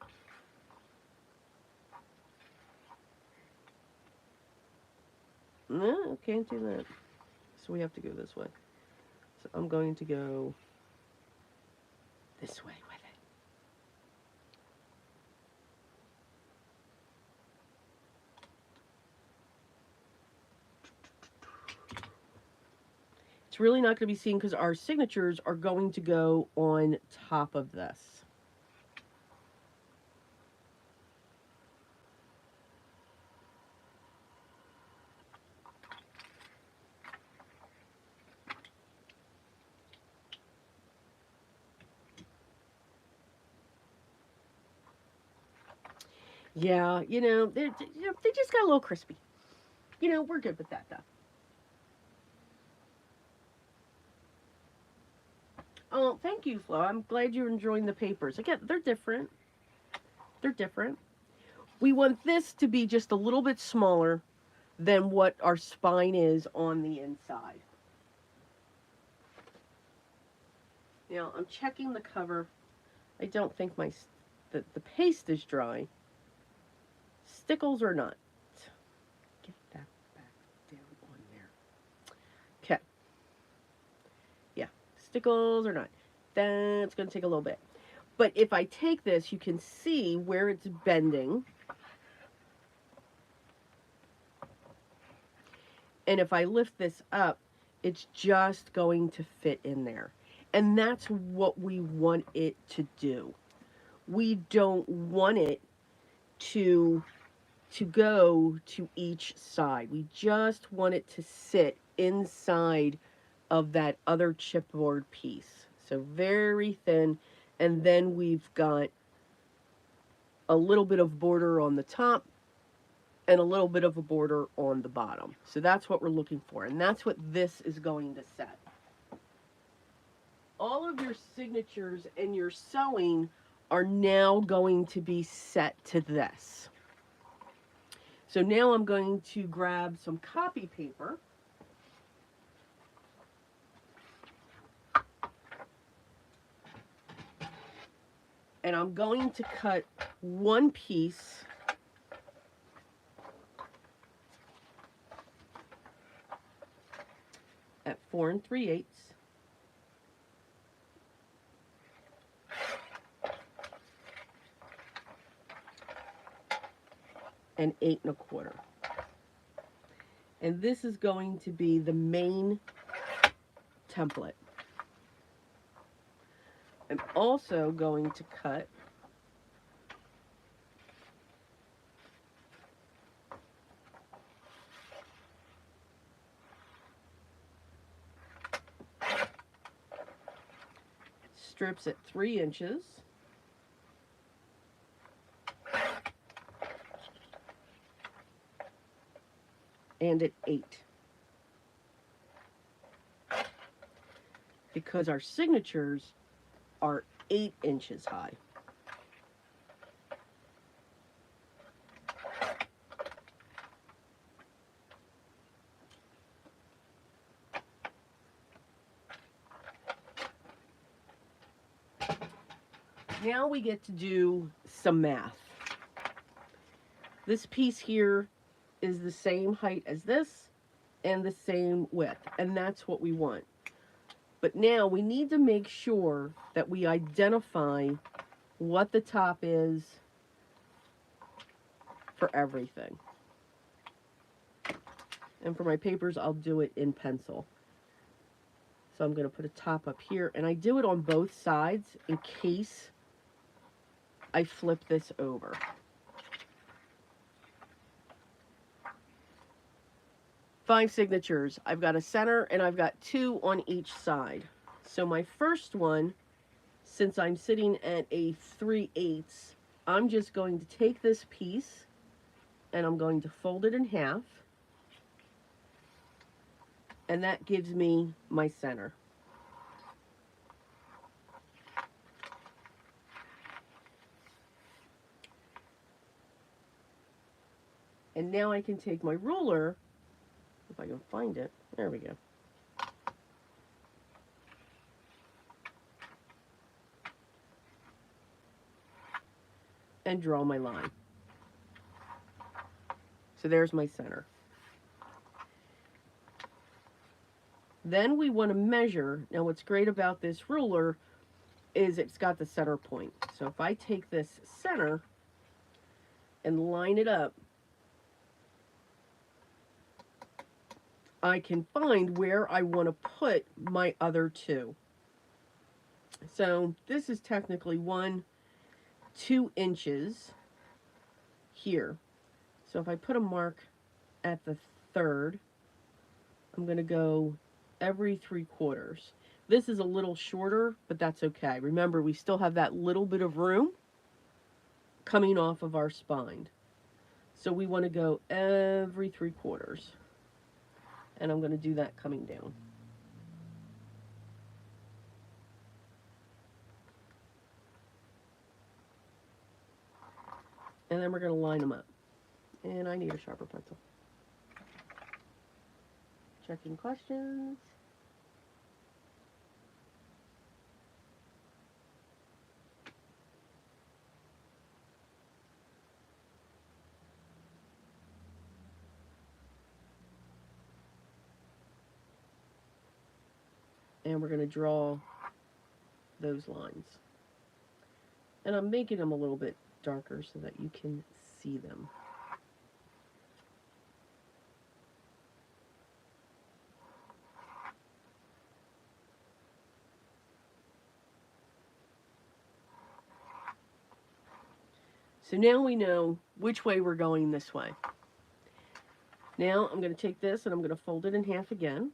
Speaker 1: no, can't do that. So we have to go this way. So I'm going to go this way with it. It's really not going to be seen because our signatures are going to go on top of this. Yeah, they just got a little crispy. We're good with that, though. Oh, thank you, Flo. I'm glad you're enjoying the papers. Again, they're different. They're different. We want this to be just a little bit smaller than what our spine is on the inside. Now, I'm checking the cover. I don't think the paste is dry. Stickles or not. Get that back down on there. Okay. Yeah, stickles or not. That's going to take a little bit. But if I take this, you can see where it's bending. And if I lift this up, it's just going to fit in there. And that's what we want it to do. We don't want it to go to each side. We just want it to sit inside of that other chipboard piece. So very thin. And then we've got a little bit of border on the top and a little bit of a border on the bottom. So that's what we're looking for. And that's what this is going to set. All of your signatures and your sewing are now going to be set to this. So now I'm going to grab some copy paper. And I'm going to cut one piece at 4 3/8 and 8 1/4. And this is going to be the main template. I'm also going to cut strips at 3 inches and at 8, because our signatures are 8 inches high. Now we get to do some math. This piece here is the same height as this and the same width, and that's what we want. But now we need to make sure that we identify what the top is for everything. And for my papers, I'll do it in pencil. So I'm going to put a top up here, and I do it on both sides in case I flip this over. Five signatures. I've got a center and I've got 2 on each side. So my first one, since I'm sitting at a 3/8, I'm just going to take this piece and I'm going to fold it in half. And that gives me my center. And now I can take my ruler, if I can find it, there we go. And draw my line. So there's my center. Then we want to measure. Now what's great about this ruler is it's got the center point. So if I take this center and line it up, I can find where I want to put my other 2. So this is technically 2 inches here. So if I put a mark at the 3rd, I'm going to go every 3/4. This is a little shorter, but that's okay. Remember, we still have that little bit of room coming off of our spine. So we want to go every 3/4. And I'm going to do that coming down. And then we're going to line them up. And I need a sharper pencil. Checking questions. And we're going to draw those lines. And I'm making them a little bit darker so that you can see them. So now we know which way we're going this way. Now I'm going to take this and I'm going to fold it in half again.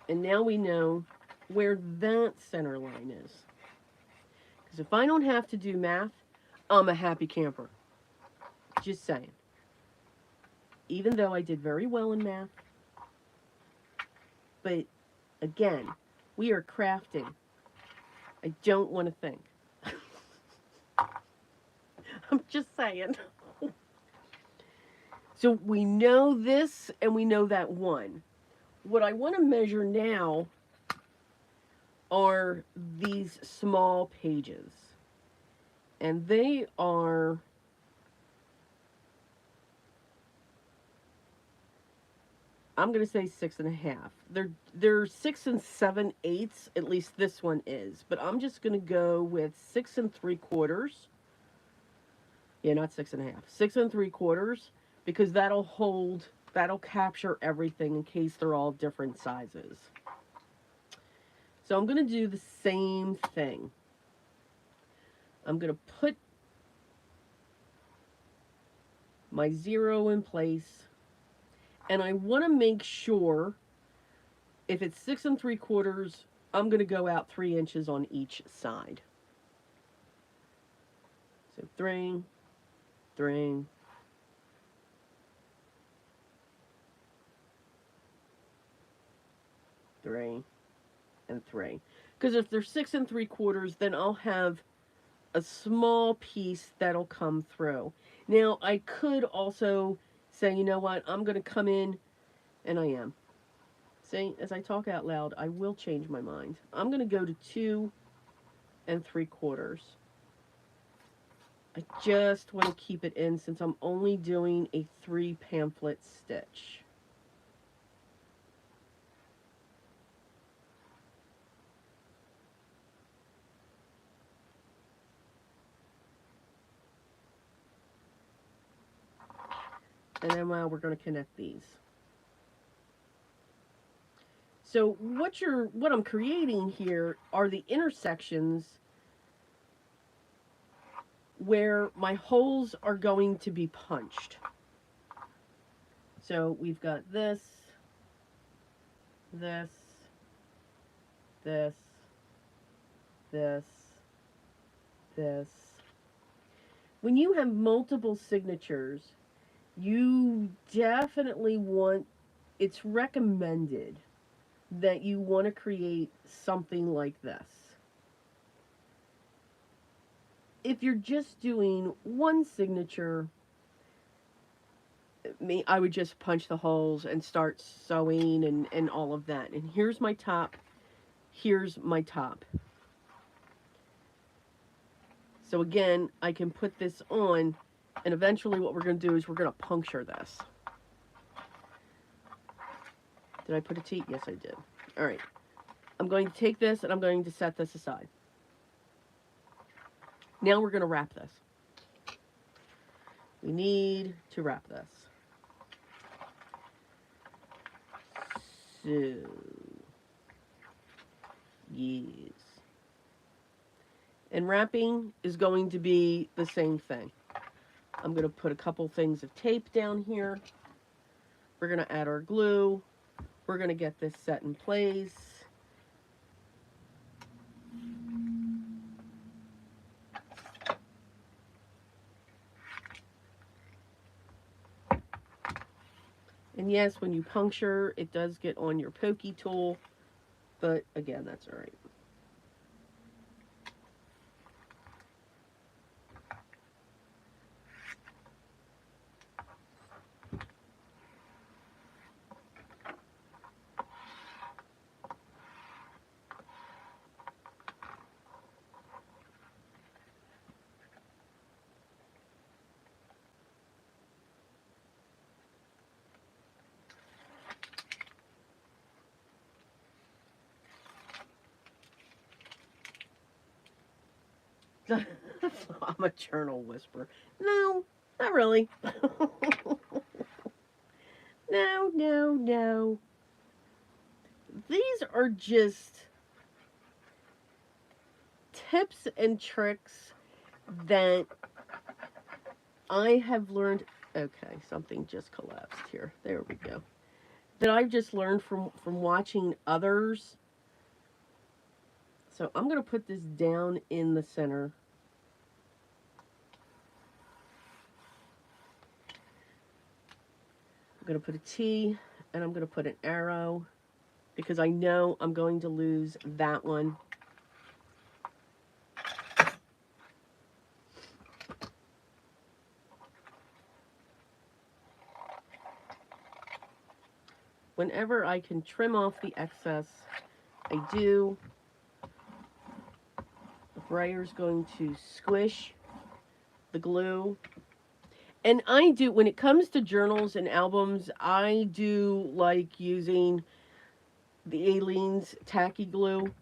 Speaker 1: And now we know where that center line is. Because if I don't have to do math, I'm a happy camper. Just saying. Even though I did very well in math. But again, we are crafting. I don't want to think. I'm just saying. So we know this and we know that one. What I want to measure now are these small pages. And they are, I'm going to say 6.5. They're 6 7/8. At least this one is. But I'm just going to go with 6 3/4. Yeah, not 6.5. 6 3/4, because that'll capture everything in case they're all different sizes. So I'm going to do the same thing. I'm going to put my 0 in place, and I want to make sure if it's 6 3/4, I'm going to go out 3 inches on each side. So 3, 3, 3, and 3. Because if they're 6 3/4, then I'll have a small piece that'll come through. Now, I could also say, you know what, I'm going to come in, and I am. See, as I talk out loud, I will change my mind. I'm going to go to 2 3/4. I just want to keep it in since I'm only doing a 3 pamphlet stitch. And then we're going to connect these. So what I'm creating here are the intersections where my holes are going to be punched. So we've got this, this, this, this, this. When you have multiple signatures, you definitely want, it's recommended that you want to create something like this. If you're just doing one signature, I would just punch the holes and start sewing and all of that. And here's my top. Here's my top. So again, I can put this on, and eventually what we're going to do is we're going to puncture this. Did I put a T? Yes, I did. All right. I'm going to take this and I'm going to set this aside. Now we're going to wrap this. We need to wrap this. So, yes. And wrapping is going to be the same thing. I'm going to put a couple things of tape down here. We're going to add our glue. We're going to get this set in place. And yes, when you puncture, it does get on your pokey tool, but again, that's all right. I'm a journal whisperer. No, not really. No, no, no. These are just tips and tricks that I have learned. Okay, something just collapsed here. There we go. That I've just learned from watching others. So I'm going to put this down in the center. I'm going to put a T and I'm going to put an arrow because I know I'm going to lose that one. Whenever I can trim off the excess, I do. The brayer's going to squish the glue. And I do, when it comes to journals and albums, I do like using the Aleene's tacky glue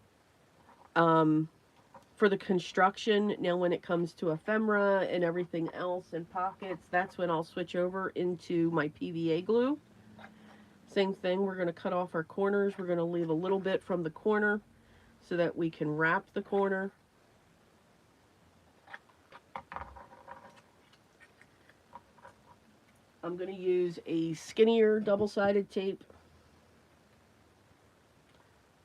Speaker 1: for the construction. Now, when it comes to ephemera and everything else and pockets, that's when I'll switch over into my PVA glue. Same thing, we're going to cut off our corners. We're going to leave a little bit from the corner so that we can wrap the corner. I'm going to use a skinnier double-sided tape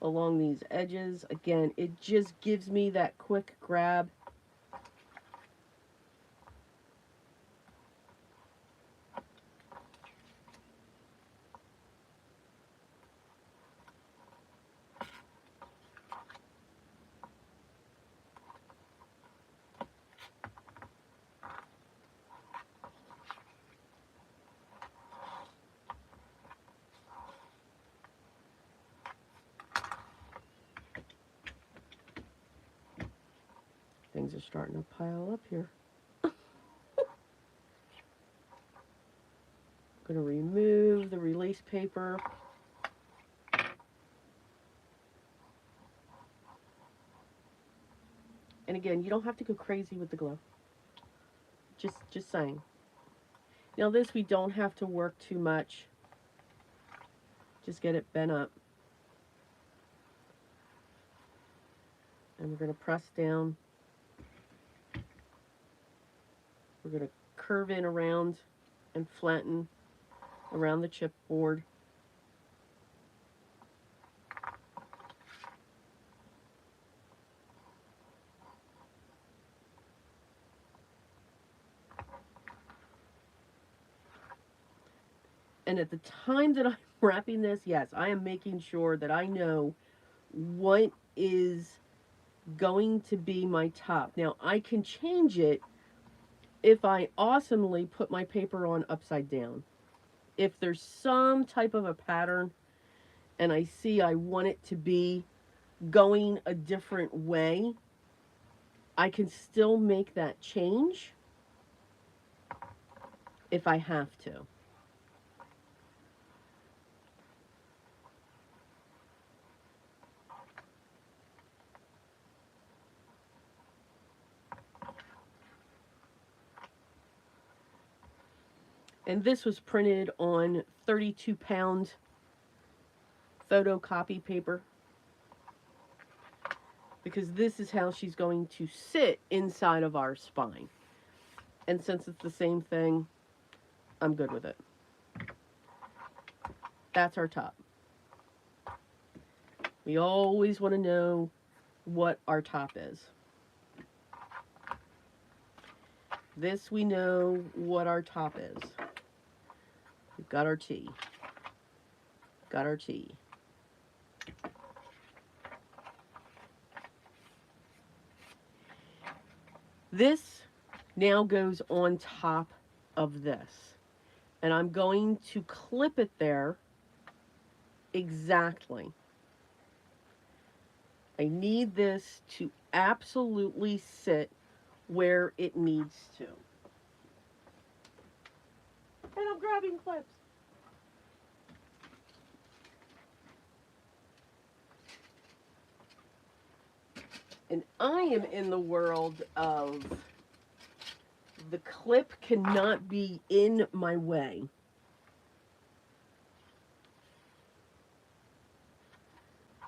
Speaker 1: along these edges. Again, it just gives me that quick grab. Things are starting to pile up here. I'm going to remove the release paper. And again, you don't have to go crazy with the glue. Just saying. Now this, we don't have to work too much. Just get it bent up. And we're going to press down. We're going to curve in around and flatten around the chipboard. And at the time that I'm wrapping this, yes, I am making sure that I know what is going to be my top. Now, I can change it if I awesomely put my paper on upside down. If there's some type of a pattern and I see I want it to be going a different way, I can still make that change if I have to. And this was printed on 32-pound photocopy paper, because this is how she's going to sit inside of our spine. And since it's the same thing, I'm good with it. That's our top. We always want to know what our top is. This, we know what our top is. We've got our T. Got our T. This now goes on top of this. And I'm going to clip it there exactly. I need this to absolutely sit where it needs to. And I'm grabbing clips. And I am in the world of the clip cannot be in my way.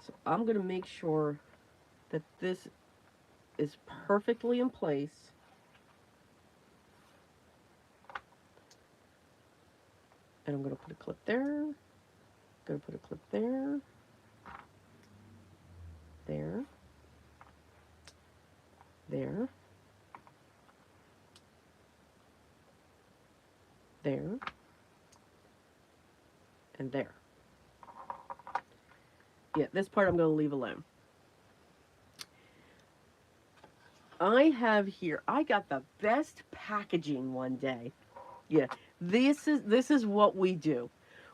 Speaker 1: So I'm going to make sure that this is perfectly in place. And I'm going to put a clip there. Going to put a clip there. There. There. There. And there. Yeah, this part I'm going to leave alone. I have here, I got the best packaging one day. Yeah, this is what we do.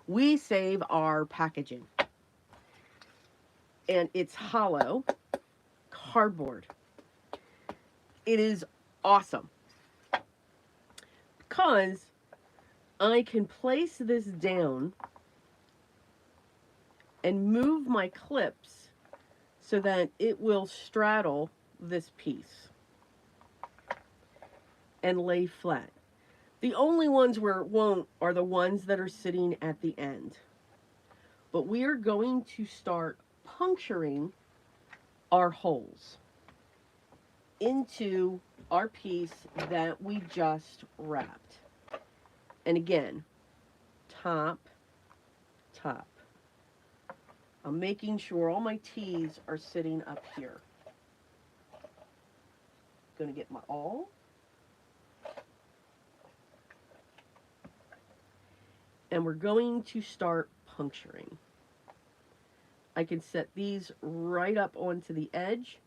Speaker 1: we save our packaging. And it's hollow cardboard. It is awesome because I can place this down and move my clips so that it will straddle this piece and lay flat. The only ones where it won't are the ones that are sitting at the end. But we are going to start puncturing our holes into our piece that we just wrapped. And again, top, top. I'm making sure all my T's are sitting up here. Gonna get my awl. And we're going to start puncturing. I can set these right up onto the edge,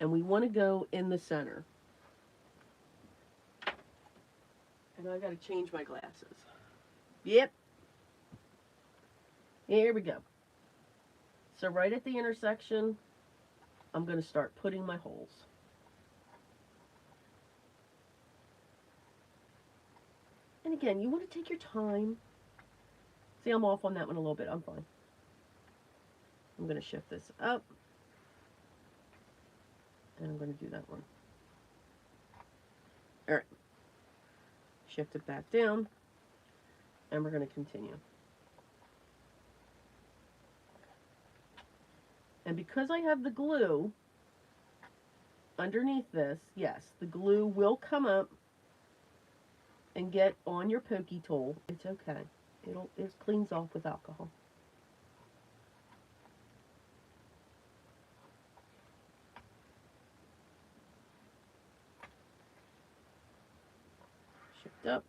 Speaker 1: and we want to go in the center. And I got to change my glasses. Yep. Here we go. So right at the intersection, I'm going to start putting my holes. And again, you want to take your time. See, I'm off on that one a little bit. I'm fine. I'm going to shift this up. And I'm going to do that one. All right. Shift it back down. And we're going to continue. And because I have the glue underneath this, yes, the glue will come up and get on your pokey tool. It's okay. It cleans off with alcohol. Shift up.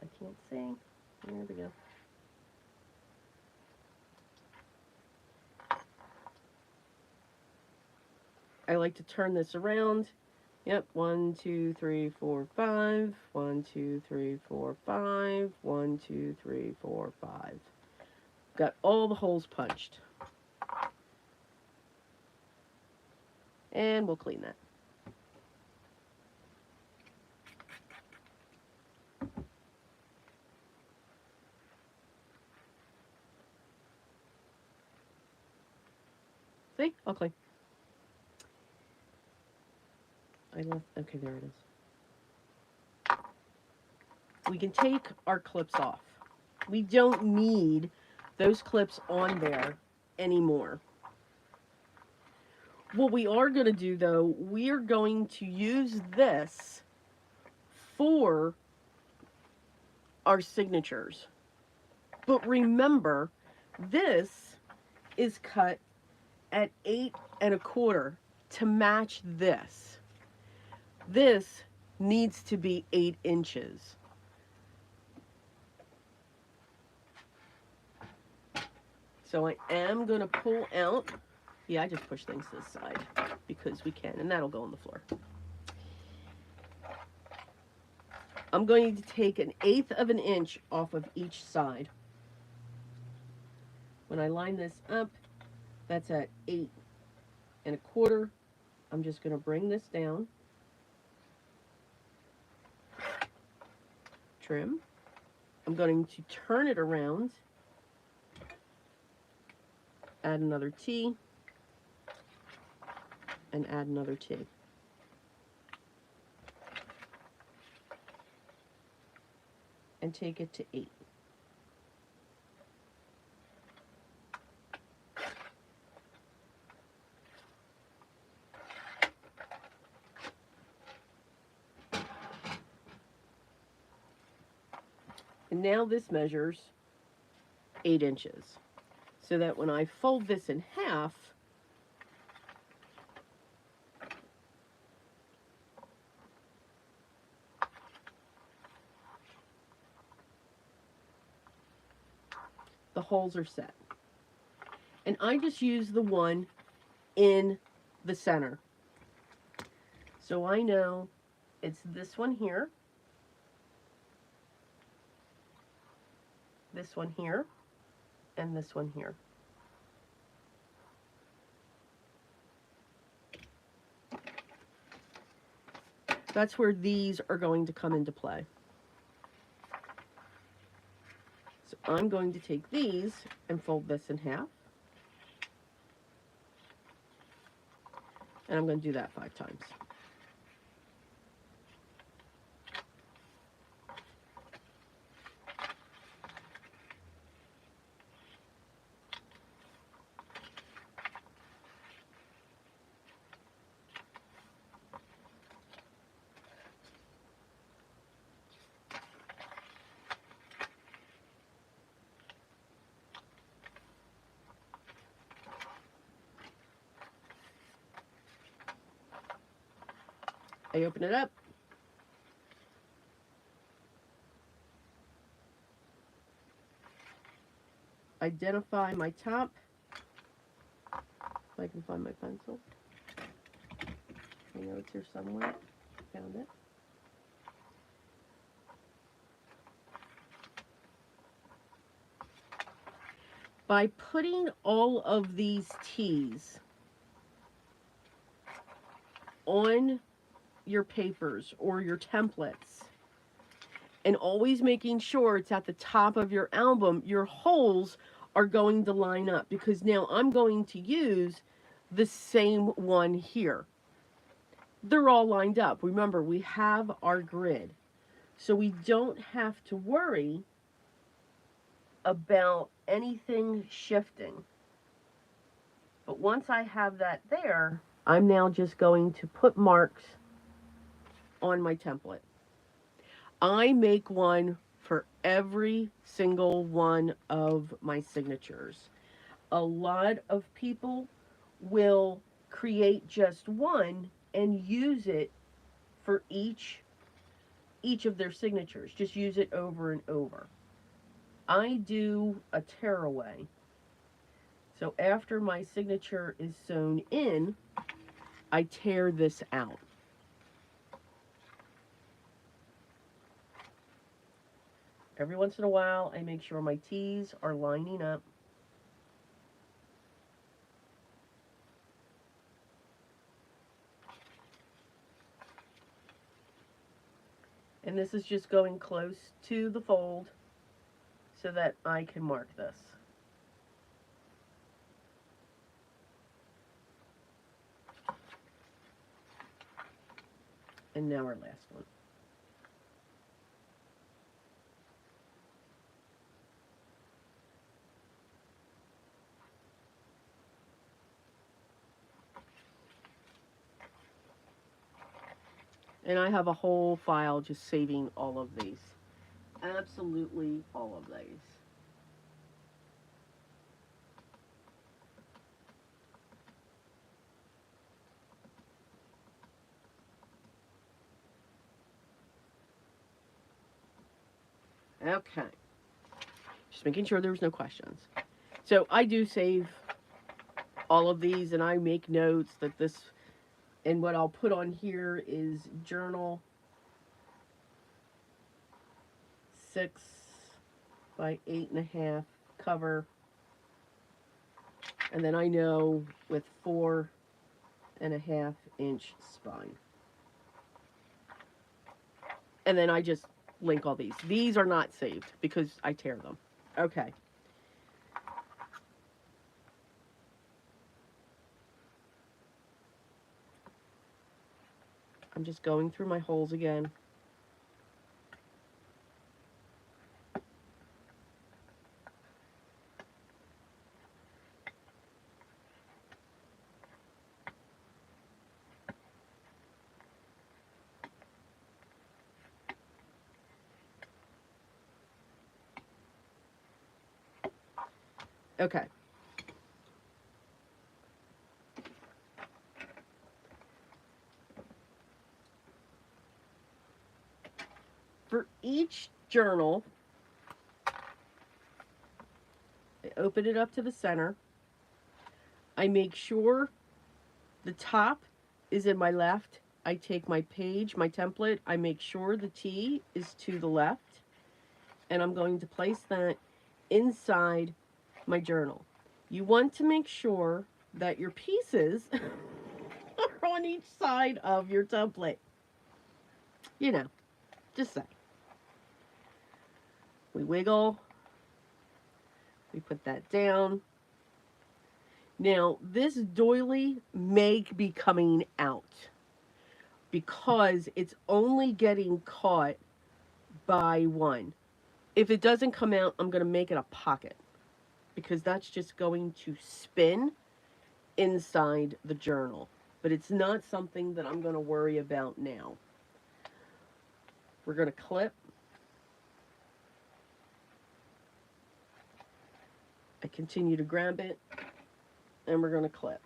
Speaker 1: I can't see. There we go. I like to turn this around. Yep, 1, 2, 3, 4, 5. 1, 2, 3, 4, 5. 1, 2, 3, 4, 5. Got all the holes punched. And we'll clean that. See? I'll clean. Okay, there it is. We can take our clips off. We don't need those clips on there anymore. What we are going to do, though, we are going to use this for our signatures. But remember, this is cut at 8 1/4 to match this. This needs to be 8 inches. So I am going to pull out. Yeah, I just push things to the side because we can, and that'll go on the floor. I'm going to take 1/8 of an inch off of each side. When I line this up, that's at 8 1/4. I'm just going to bring this down. Trim. I'm going to turn it around. Add another T. And add another T. And take it to 8. And now this measures 8 inches. So that when I fold this in half, the holes are set. And I just use the one in the center. So I know It's this one here, this one here, and this one here. That's where these are going to come into play. So I'm going to take these and fold this in half. And I'm going to do that 5 times. I open it up. Identify my top. If I can find my pencil. I know it's here somewhere. Found it. By putting all of these T's on your papers or your templates, and always making sure it's at the top of your album, your holes are going to line up, because now I'm going to use the same one here. They're all lined up. Remember, we have our grid, so we don't have to worry about anything shifting. But once I have that there, I'm now just going to put marks on my template. I make one for every single one of my signatures. A lot of people will create just one and use it for each of their signatures. Just use it over and over. I do a tearaway. So after my signature is sewn in, I tear this out. Every once in a while, I make sure my T's are lining up. And this is just going close to the fold so that I can mark this. And now our last one. And I have a whole file just saving all of these. Absolutely all of these. Okay. Just making sure there's no questions. So I do save all of these, and I make notes that this, and what I'll put on here is journal 6 by 8.5 cover. And then I know with 4.5-inch spine. And then I just link all these. These are not saved because I tear them. Okay. I'm just going through my holes again. Okay. For each journal, I open it up to the center. I make sure the top is in my left I take my page, my template, I make sure the T is to the left, and I'm going to place that inside my journal. You want to make sure that your pieces are on each side of your template. You know, just say. We wiggle, we put that down. Now, this doily may be coming out because it's only getting caught by one. If it doesn't come out, I'm going to make it a pocket because that's just going to spin inside the journal. But it's not something that I'm going to worry about now. We're going to clip. I continue to grab it, and we're going to clip.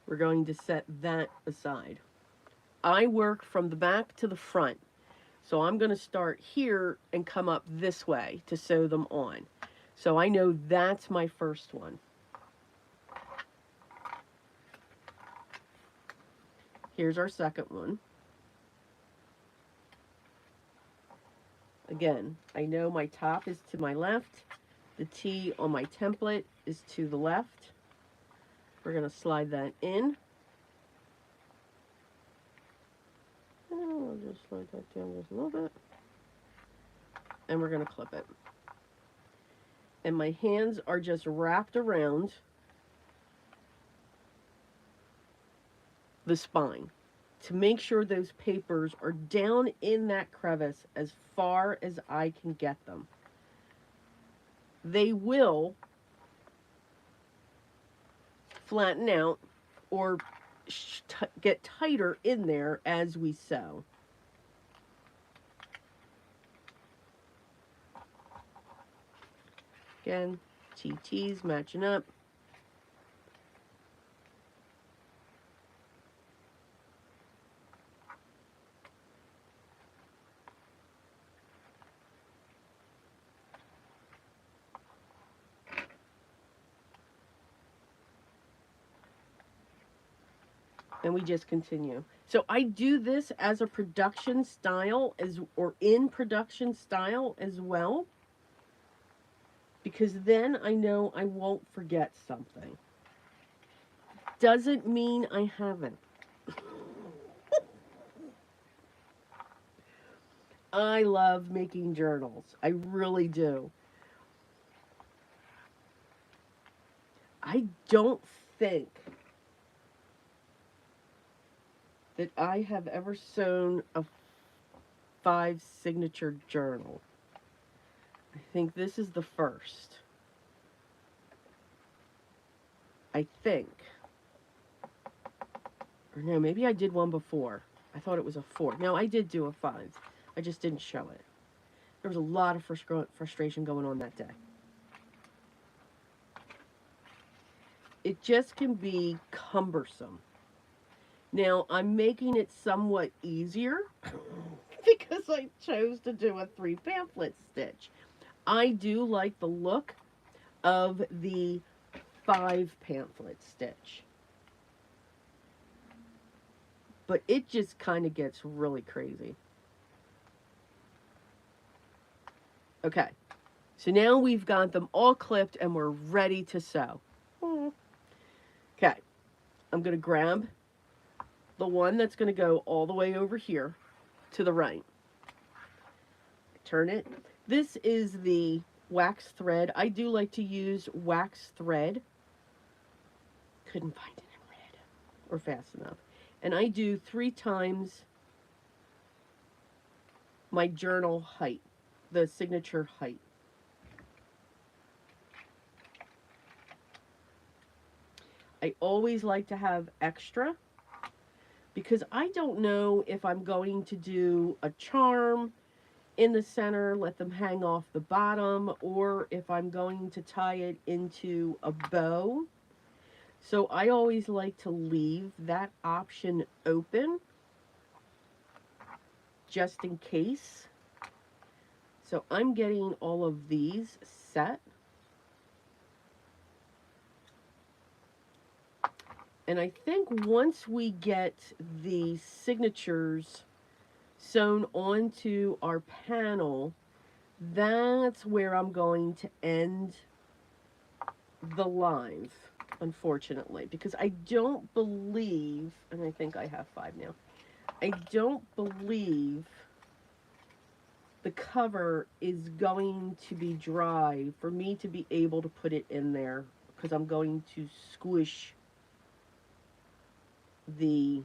Speaker 1: We're going to set that aside. I work from the back to the front. So I'm going to start here and come up this way to sew them on. So I know that's my first one. Here's our second one. Again, I know my top is to my left. The T on my template is to the left. We're going to slide that in. And I'll just slide that down just a little bit. And we're going to clip it. And my hands are just wrapped around the spine to make sure those papers are down in that crevice as far as I can get them. They will flatten out or get tighter in there as we sew. Again, TTs matching up. And we just continue. So I do this as a production style or in production style as well, because then I know I won't forget something. Doesn't mean I haven't. I love making journals. I really do. I don't think that I have ever sewn a 5 signature journal. I think this is the first. I think. Or no, maybe I did one before. I thought it was a 4. No, I did do a 5. I just didn't show it. There was a lot of frustration going on that day. It just can be cumbersome. Now, I'm making it somewhat easier because I chose to do a 3 pamphlet stitch. I do like the look of the 5 pamphlet stitch. But it just kind of gets really crazy. Okay, so now we've got them all clipped and we're ready to sew. Okay, I'm going to grab the one that's going to go all the way over here to the right. Turn it. This is the wax thread. I do like to use wax thread. Couldn't find it in red or fast enough. And I do 3 times my journal height, the signature height. I always like to have extra because I don't know if I'm going to do a charm in the center, let them hang off the bottom, or if I'm going to tie it into a bow. So I always like to leave that option open just in case. So I'm getting all of these set. And I think once we get the signatures sewn onto our panel, that's where I'm going to end the live, unfortunately, because I don't believe, and I think I have 5 now, I don't believe the cover is going to be dry for me to be able to put it in there, because I'm going to squish the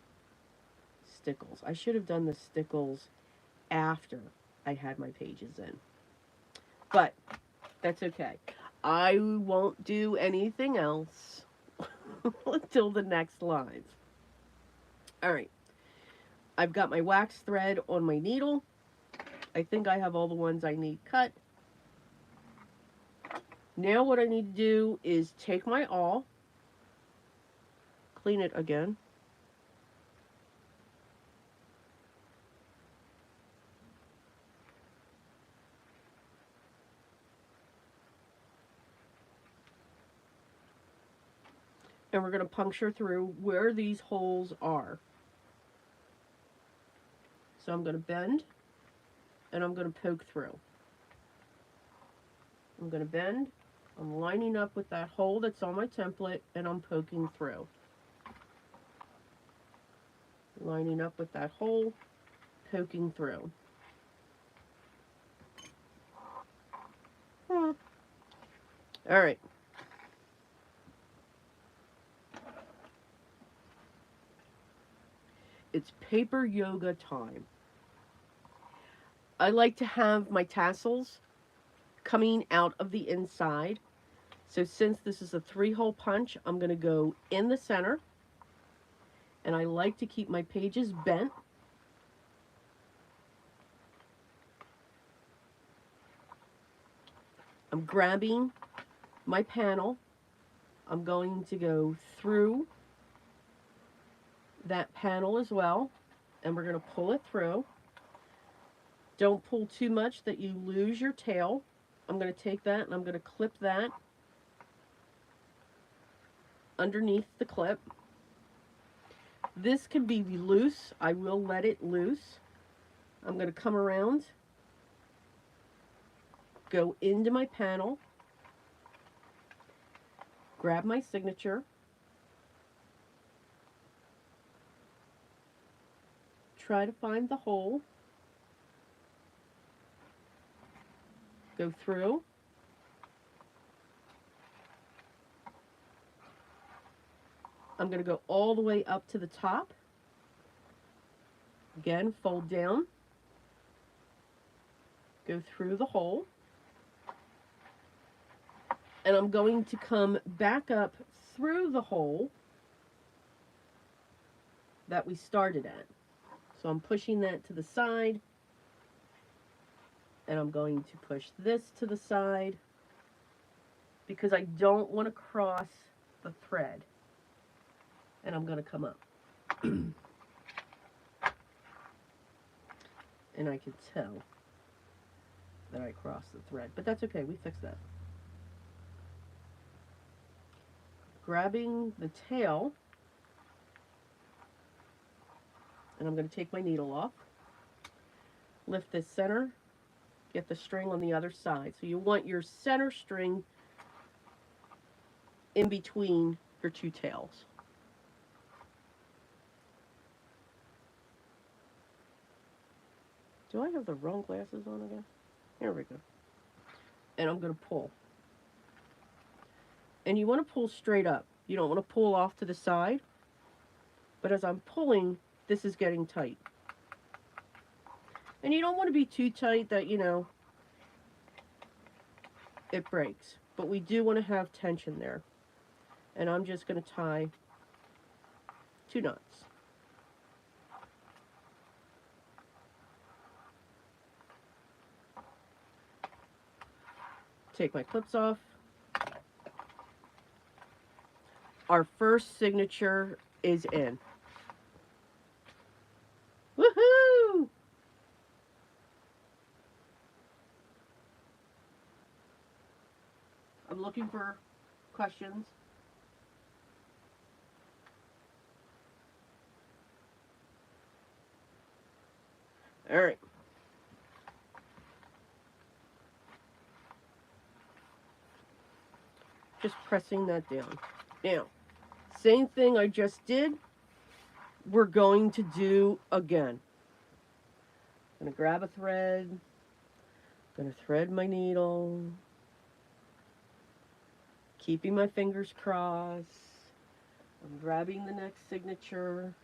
Speaker 1: stickles. I should have done the stickles after I had my pages in. But that's okay. I won't do anything else until the next live. All right. I've got my wax thread on my needle. I think I have all the ones I need cut. Now what I need to do is take my awl, clean it again. And we're going to puncture through where these holes are. So I'm going to bend, and I'm going to poke through. I'm going to bend, I'm lining up with that hole that's on my template, and I'm poking through. Lining up with that hole, poking through. All right. It's paper yoga time. I like to have my tassels coming out of the inside. So since this is a 3-hole punch, I'm going to go in the center. And I like to keep my pages bent. I'm grabbing my panel. I'm going to go through that panel as well. And we're going to pull it through. Don't pull too much that you lose your tail. I'm going to take that and I'm going to clip that underneath the clip. This can be loose. I will let it loose. I'm going to come around, go into my panel, grab my signature, try to find the hole, go through, I'm going to go all the way up to the top. Again, fold down, go through the hole, and I'm going to come back up through the hole that we started at. So I'm pushing that to the side, and I'm going to push this to the side because I don't want to cross the thread. And I'm going to come up. And I can tell that I crossed the thread, but that's okay, we fixed that. Grabbing the tail, and I'm going to take my needle off, lift this center, get the string on the other side. So you want your center string in between your 2 tails. Do I have the wrong glasses on again? Here we go. And I'm going to pull. And you want to pull straight up. You don't want to pull off to the side. But as I'm pulling, this is getting tight. And you don't want to be too tight that, you know, it breaks. But we do want to have tension there. And I'm just going to tie 2 knots. Take my clips off. Our first signature is in. Woohoo! I'm looking for questions. All right. Just pressing that down. Now, same thing I just did, we're going to do again. I'm going to grab a thread, I'm going to thread my needle, keeping my fingers crossed. I'm grabbing the next signature.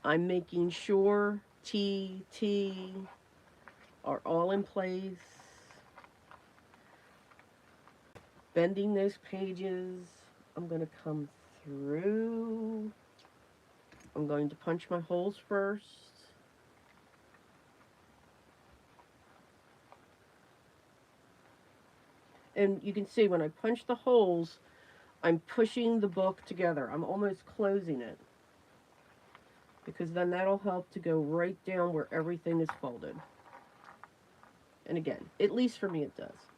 Speaker 1: I'm making sure T, T are all in place. Bending those pages. I'm going to come through. I'm going to punch my holes first. And you can see when I punch the holes, I'm pushing the book together. I'm almost closing it, because then that'll help to go right down where everything is folded. And again, at least for me it does.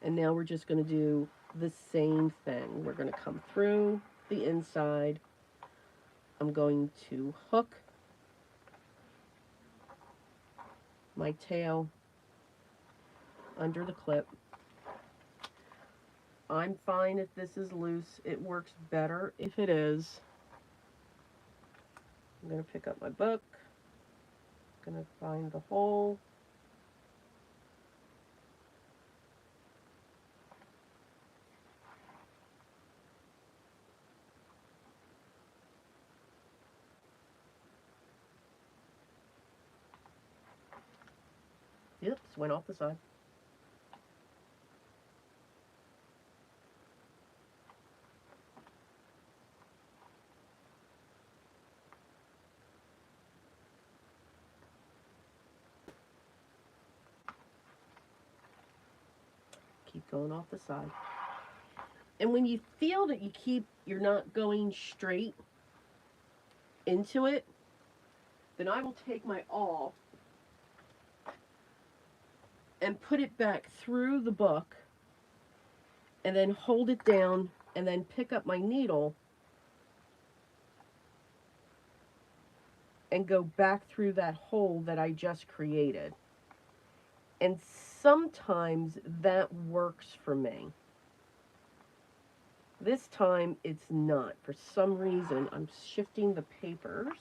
Speaker 1: And now we're just going to do the same thing. We're going to come through the inside. I'm going to hook my tail under the clip. I'm fine if this is loose. It works better if it is. I'm going to pick up my book. I'm going to find the hole. Oops, went off the side. Keep going off the side. And when you feel that you're not going straight into it, then I will take my awl and put it back through the book, and then hold it down, and then pick up my needle and go back through that hole that I just created. And sometimes that works for me. This time it's not. For some reason, I'm shifting the papers.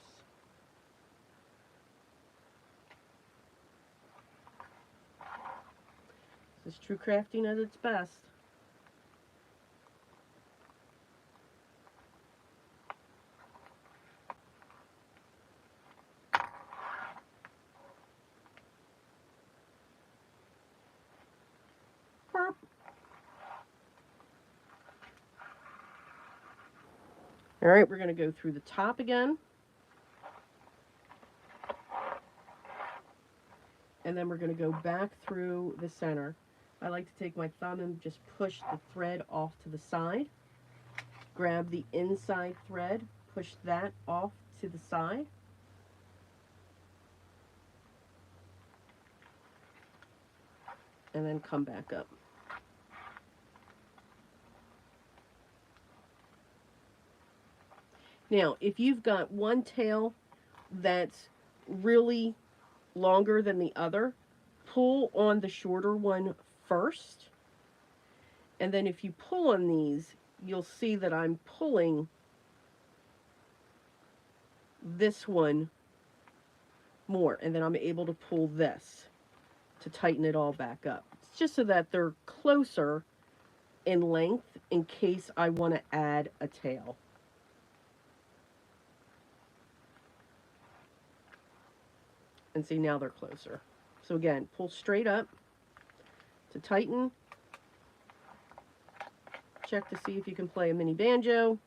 Speaker 1: This is true crafting at its best. Burp. All right, we're going to go through the top again. And then we're going to go back through the center. I like to take my thumb and just push the thread off to the side. Grab the inside thread, push that off to the side. And then come back up. Now, if you've got one tail that's really longer than the other, pull on the shorter one first. And then if you pull on these, you'll see that I'm pulling this one more. And then I'm able to pull this to tighten it all back up. It's just so that they're closer in length in case I want to add a tail. And see, now they're closer. So again, pull straight up to tighten. Check to see if you can play a mini banjo,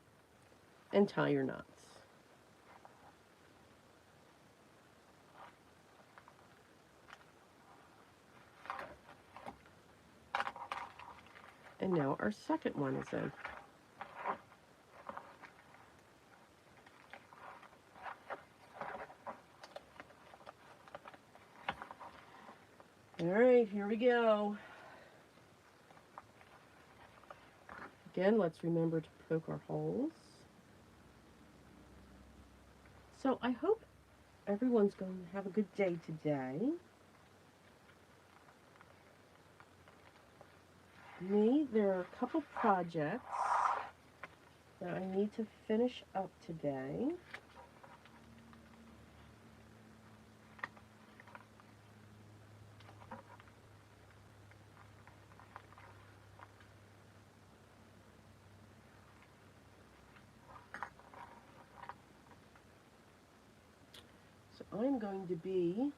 Speaker 1: and tie your knots. And now our second one is in. All right, here we go. Again, let's remember to poke our holes. So I hope everyone's going to have a good day today. Me, there are a couple projects that I need to finish up today. So I'm going to be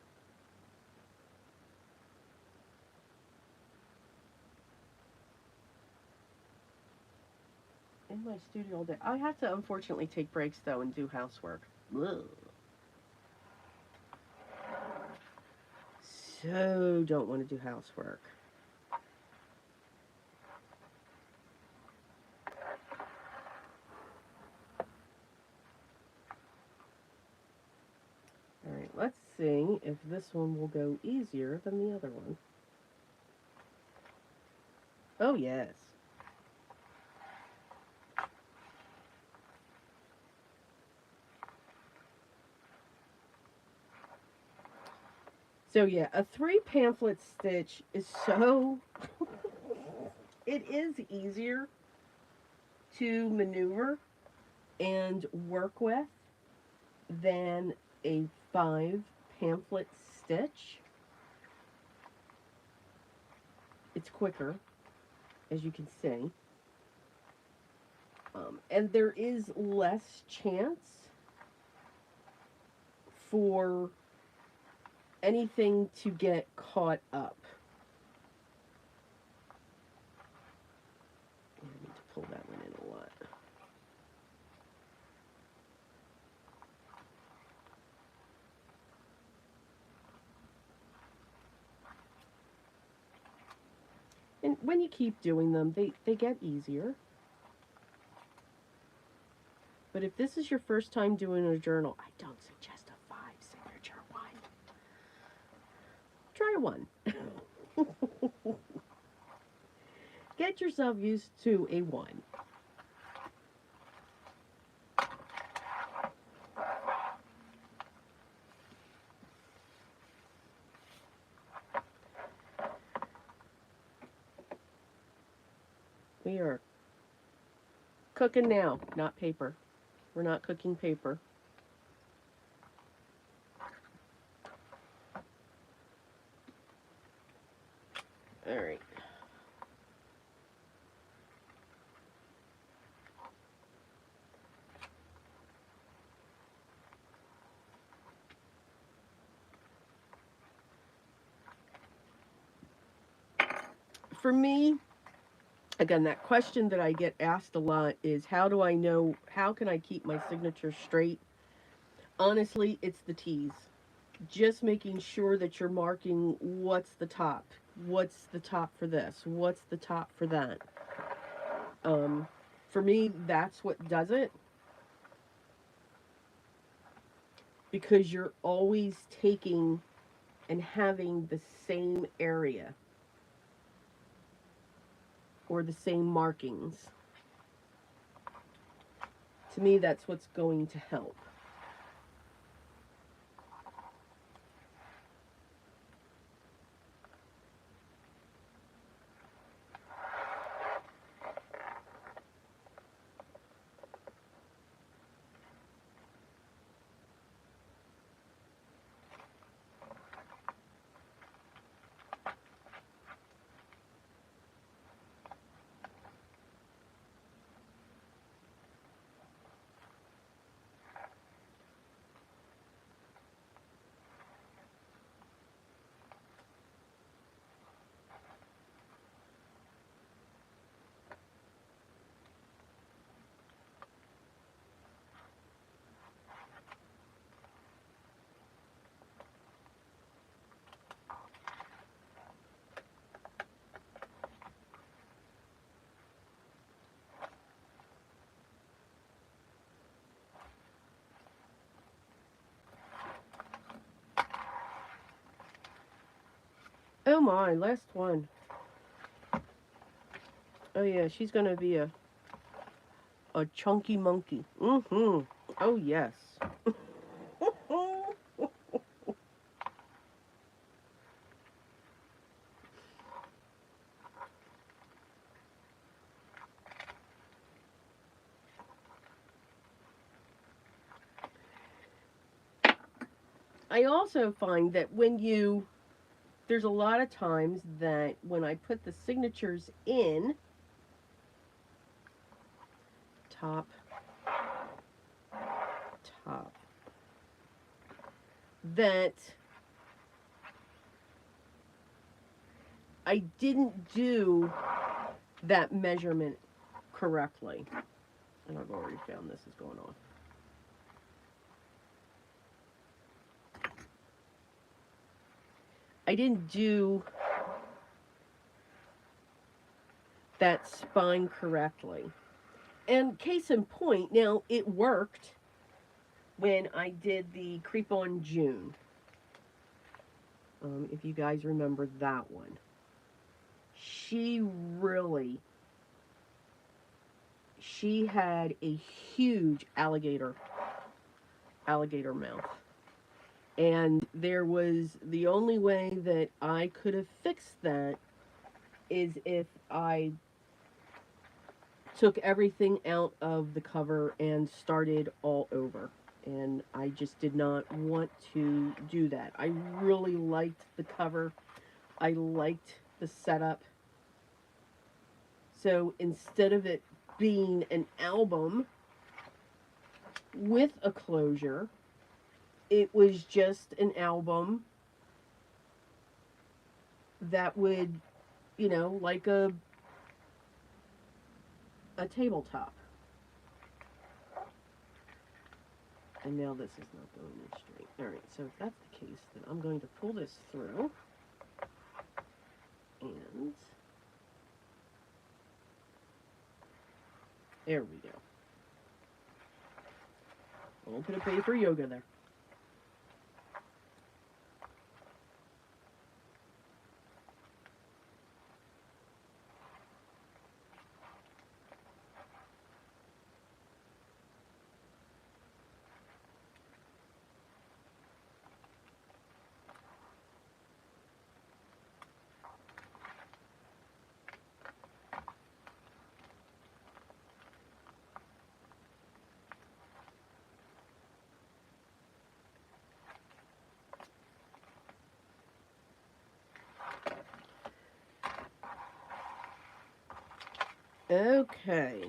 Speaker 1: in my studio all day. I have to unfortunately take breaks though and do housework. Ugh. So don't want to do housework. Alright, let's see if this one will go easier than the other one. Oh yes. So yeah, a 3 pamphlet stitch is so it is easier to maneuver and work with than a 5 pamphlet stitch. It's quicker, as you can see. And there is less chance for anything to get caught up. I need to pull that one in a lot. And when you keep doing them, they get easier. But if this is your first time doing a journal, I don't suggest a 5 signature one. Try one. Get yourself used to a 1. We are cooking now, not paper. We're not cooking paper. All right. For me, again, that question that I get asked a lot is how do I know, how can I keep my signature straight? Honestly, it's the T's. Just making sure that you're marking what's the top for this, what's the top for that. For me, that's what does it, because you're always taking and having the same area or the same markings. To me, that's what's going to help. Oh my, last one. Oh yeah, she's gonna be a A chunky monkey. Mm-hmm. Oh, yes. I also find that there's a lot of times that when I put the signatures in, top, top, that I didn't do that measurement correctly. And I've already found this is going on. I didn't do that spine correctly. And case in point, now it worked when I did the Creep on June. If you guys remember that one. She had a huge alligator mouth. And the only way that I could have fixed that is if I took everything out of the cover and started all over. And I just did not want to do that. I really liked the cover. I liked the setup. So instead of it being an album with a closure, it was just an album that would, like a tabletop. And now this is not going in straight. Alright, so if that's the case, then I'm going to pull this through. And there we go. A little bit of paper yoga there. Okay.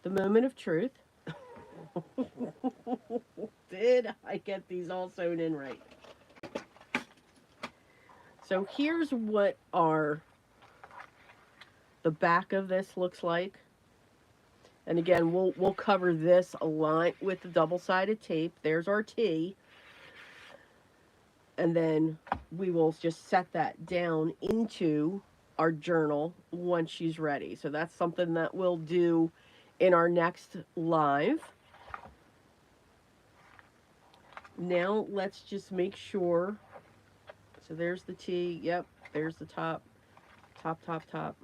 Speaker 1: The moment of truth. Did I get these all sewn in right? So here's what the back of this looks like. And again, we'll cover this a lot with the double-sided tape. There's our T. And then we will just set that down into our journal once she's ready. So that's something that we'll do in our next live. Now let's just make sure. So there's the T. Yep, there's the top. Top, top, top.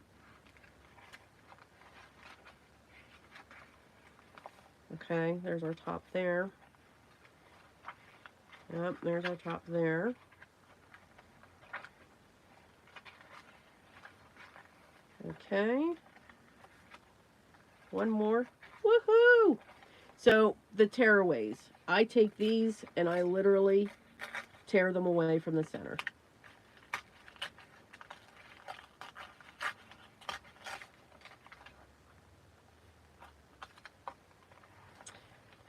Speaker 1: Okay, there's our top there. Yep, there's our top there. Okay. One more. Woohoo! So the tearaways. I take these and I literally tear them away from the center.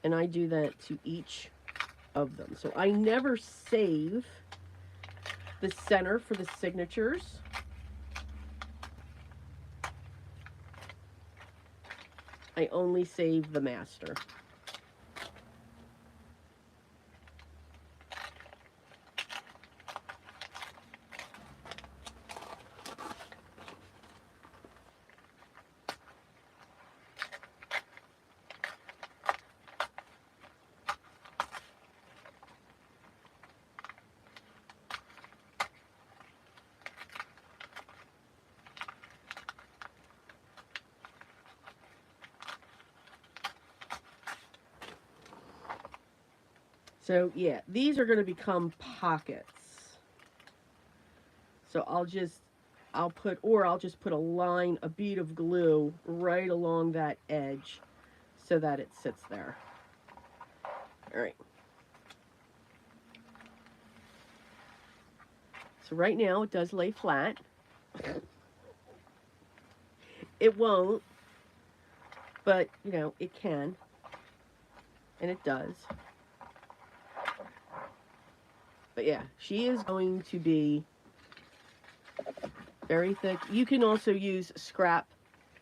Speaker 1: And I do that to each of them. So I never save the center for the signatures. I only save the master. So yeah, these are going to become pockets. So I'll just put a line, a bead of glue right along that edge so that it sits there. All right. So right now it does lay flat. It won't, but you know, it can, and it does. But yeah, she is going to be very thick. You can also use scrap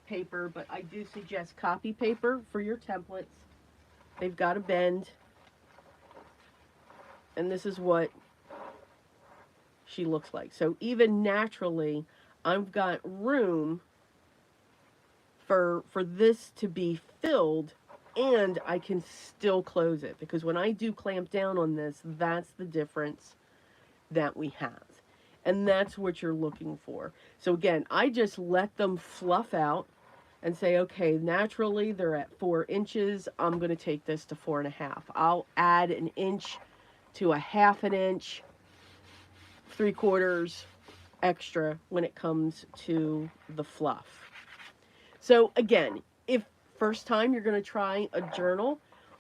Speaker 1: paper, but I do suggest copy paper for your templates. They've got a bend, and this is what she looks like. So even naturally, I've got room for this to be filled, and I can still close it, because when I do clamp down on this, that's the difference that we have. And that's what you're looking for. So again, I just let them fluff out and say, okay, naturally they're at 4 inches. I'm going to take this to 4.5. I'll add an inch to a half an inch, 3/4 extra when it comes to the fluff. So again, if first time you're going to try a journal,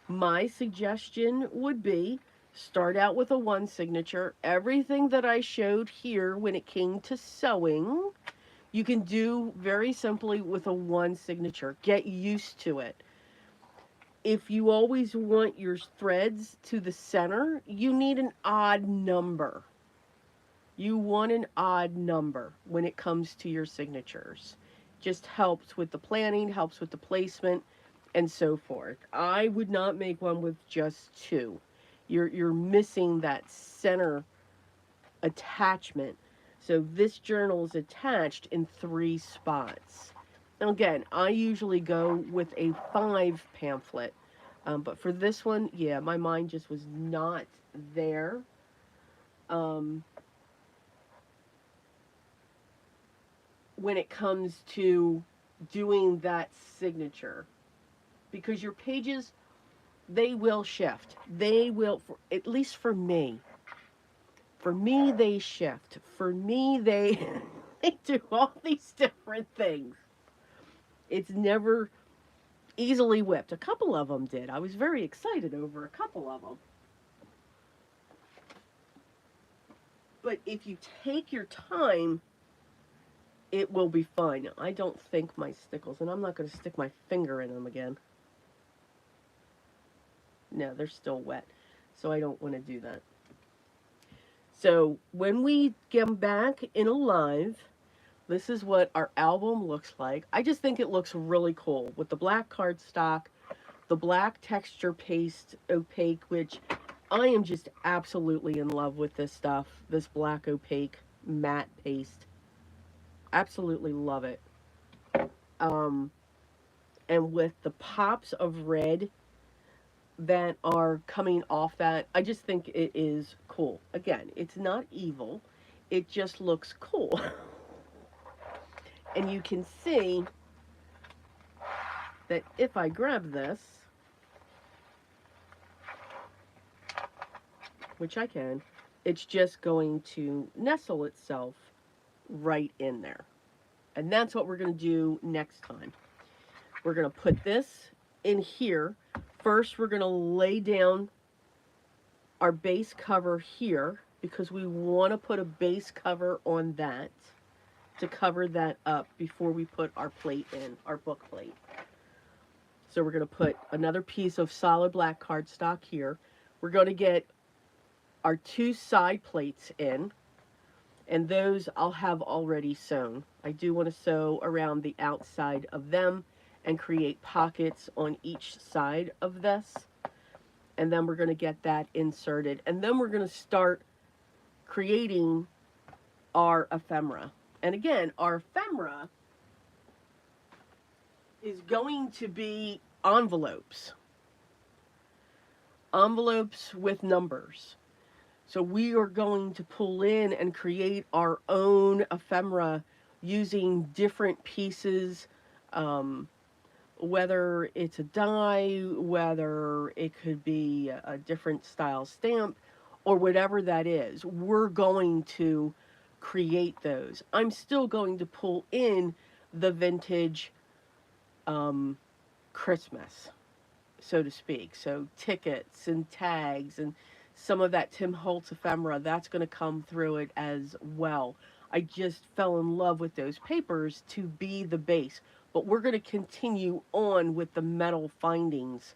Speaker 1: my suggestion would be start out with a 1 signature. Everything that I showed here when it came to sewing, you can do very simply with a 1 signature. Get used to it. If you always want your threads to the center, you need an odd number. You want an odd number when it comes to your signatures. Just helps with the planning, helps with the placement, and so forth. I would not make one with just 2. You're missing that center attachment. So this journal is attached in 3 spots. Now again, I usually go with a 5 pamphlet, but for this one, yeah, my mind just was not there. Um, when it comes to doing that signature, because your pages, they will shift. They will, at least for me, they shift. For me, they they do all these different things. It's never easily whipped. A couple of them did. I was very excited over a couple of them. But if you take your time, it will be fine. I don't think my stickles, and I'm not going to stick my finger in them again. No, they're still wet, so I don't want to do that. So when we get them back in alive, this is what our album looks like. I just think it looks really cool with the black cardstock, the black texture paste opaque, which I am just absolutely in love with this stuff. This black opaque matte paste. Absolutely love it. Um, and with the pops of red that are coming off that, I just think it is cool. Again, it's not evil. It just looks cool. And you can see that if I grab this, which I can, it's just going to nestle itself right in there. And that's what we're going to do next time. We're going to put this in here. First, we're going to lay down our base cover here, because we want to put a base cover on that to cover that up before we put our plate in, our book plate. So we're going to put another piece of solid black cardstock here. We're going to get our 2 side plates in, and those I'll have already sewn. I do want to sew around the outside of them and create pockets on each side of this. And then we're going to get that inserted. And then we're going to start creating our ephemera. And again, our ephemera is going to be envelopes. Envelopes with numbers. So we are going to pull in and create our own ephemera using different pieces, whether it's a die, whether it could be a different style stamp, or whatever that is, we're going to create those. I'm still going to pull in the vintage um, Christmas, so to speak. So tickets and tags and some of that Tim Holtz ephemera, that's going to come through it as well. I just fell in love with those papers to be the base. But we're going to continue on with the metal findings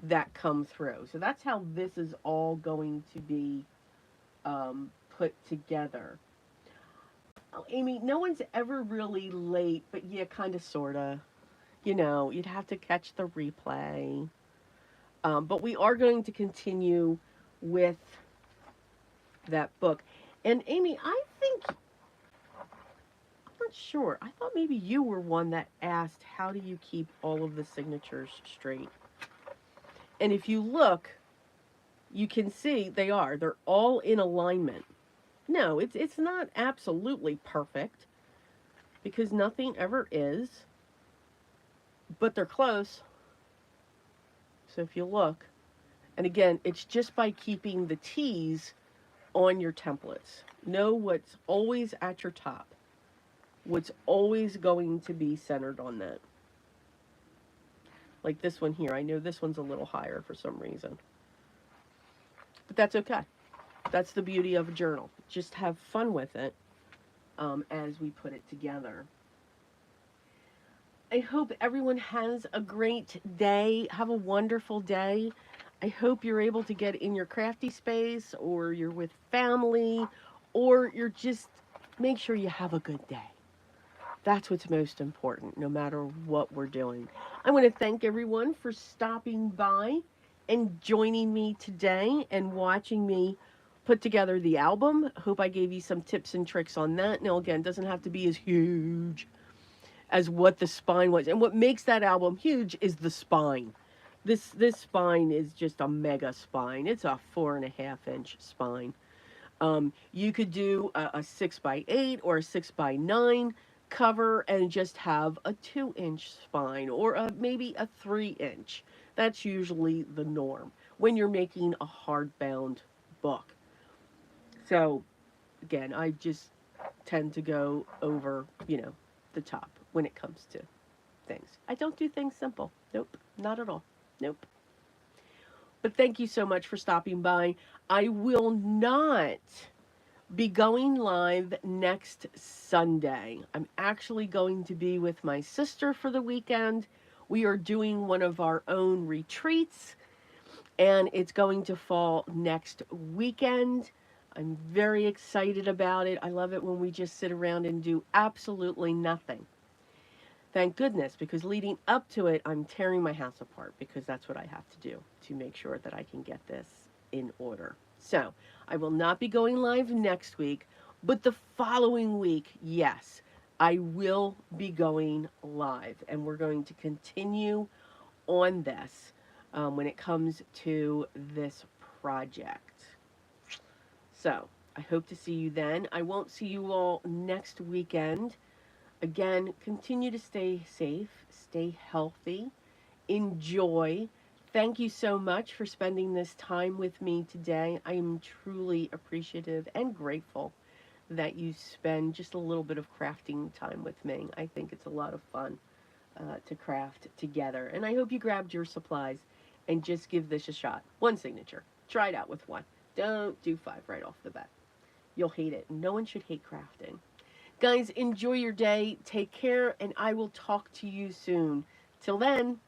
Speaker 1: that come through. So that's how this is all going to be put together. Oh, Amy, no one's ever really late, but yeah, kind of, sort of. You know, you'd have to catch the replay. But we are going to continue with that book. And Amy, I think, I'm not sure. I thought maybe you were one that asked, how do you keep all of the signatures straight? And if you look, you can see they are. They're all in alignment. No, it's not absolutely perfect because nothing ever is, but they're close. So if you look, and again, it's just by keeping the T's on your templates. Know what's always at your top. What's always going to be centered on that. Like this one here. I know this one's a little higher for some reason. But that's okay. That's the beauty of a journal. Just have fun with it as we put it together. I hope everyone has a great day. Have a wonderful day. I hope you're able to get in your crafty space, or you're with family, or you're just, make sure you have a good day. That's what's most important, no matter what we're doing. I want to thank everyone for stopping by and joining me today and watching me put together the album. Hope I gave you some tips and tricks on that. Now, again, it doesn't have to be as huge as what the spine was. And what makes that album huge is the spine. This spine is just a mega spine. It's a 4.5-inch spine. You could do a 6x8 or a 6x9 cover and just have a 2-inch spine, or maybe a 3-inch. That's usually the norm when you're making a hardbound book. So again, I just tend to go over, the top when it comes to things. I don't do things simple. Nope, not at all. Nope. But thank you so much for stopping by. I will not be going live next Sunday. I'm actually going to be with my sister for the weekend. We are doing one of our own retreats, and it's going to fall next weekend. I'm very excited about it. I love it when we just sit around and do absolutely nothing. Thank goodness, because leading up to it, I'm tearing my house apart because that's what I have to do to make sure that I can get this in order. So I will not be going live next week, but the following week, yes, I will be going live, and we're going to continue on this when it comes to this project. So I hope to see you then. I won't see you all next weekend. Again, continue to stay safe, stay healthy, enjoy. Thank you so much for spending this time with me today. I am truly appreciative and grateful that you spend just a little bit of crafting time with me. I think it's a lot of fun to craft together. And I hope you grabbed your supplies and just give this a shot. One signature. Try it out with one. Don't do 5 right off the bat. You'll hate it. No one should hate crafting. Guys, enjoy your day. Take care, and I will talk to you soon. Till then.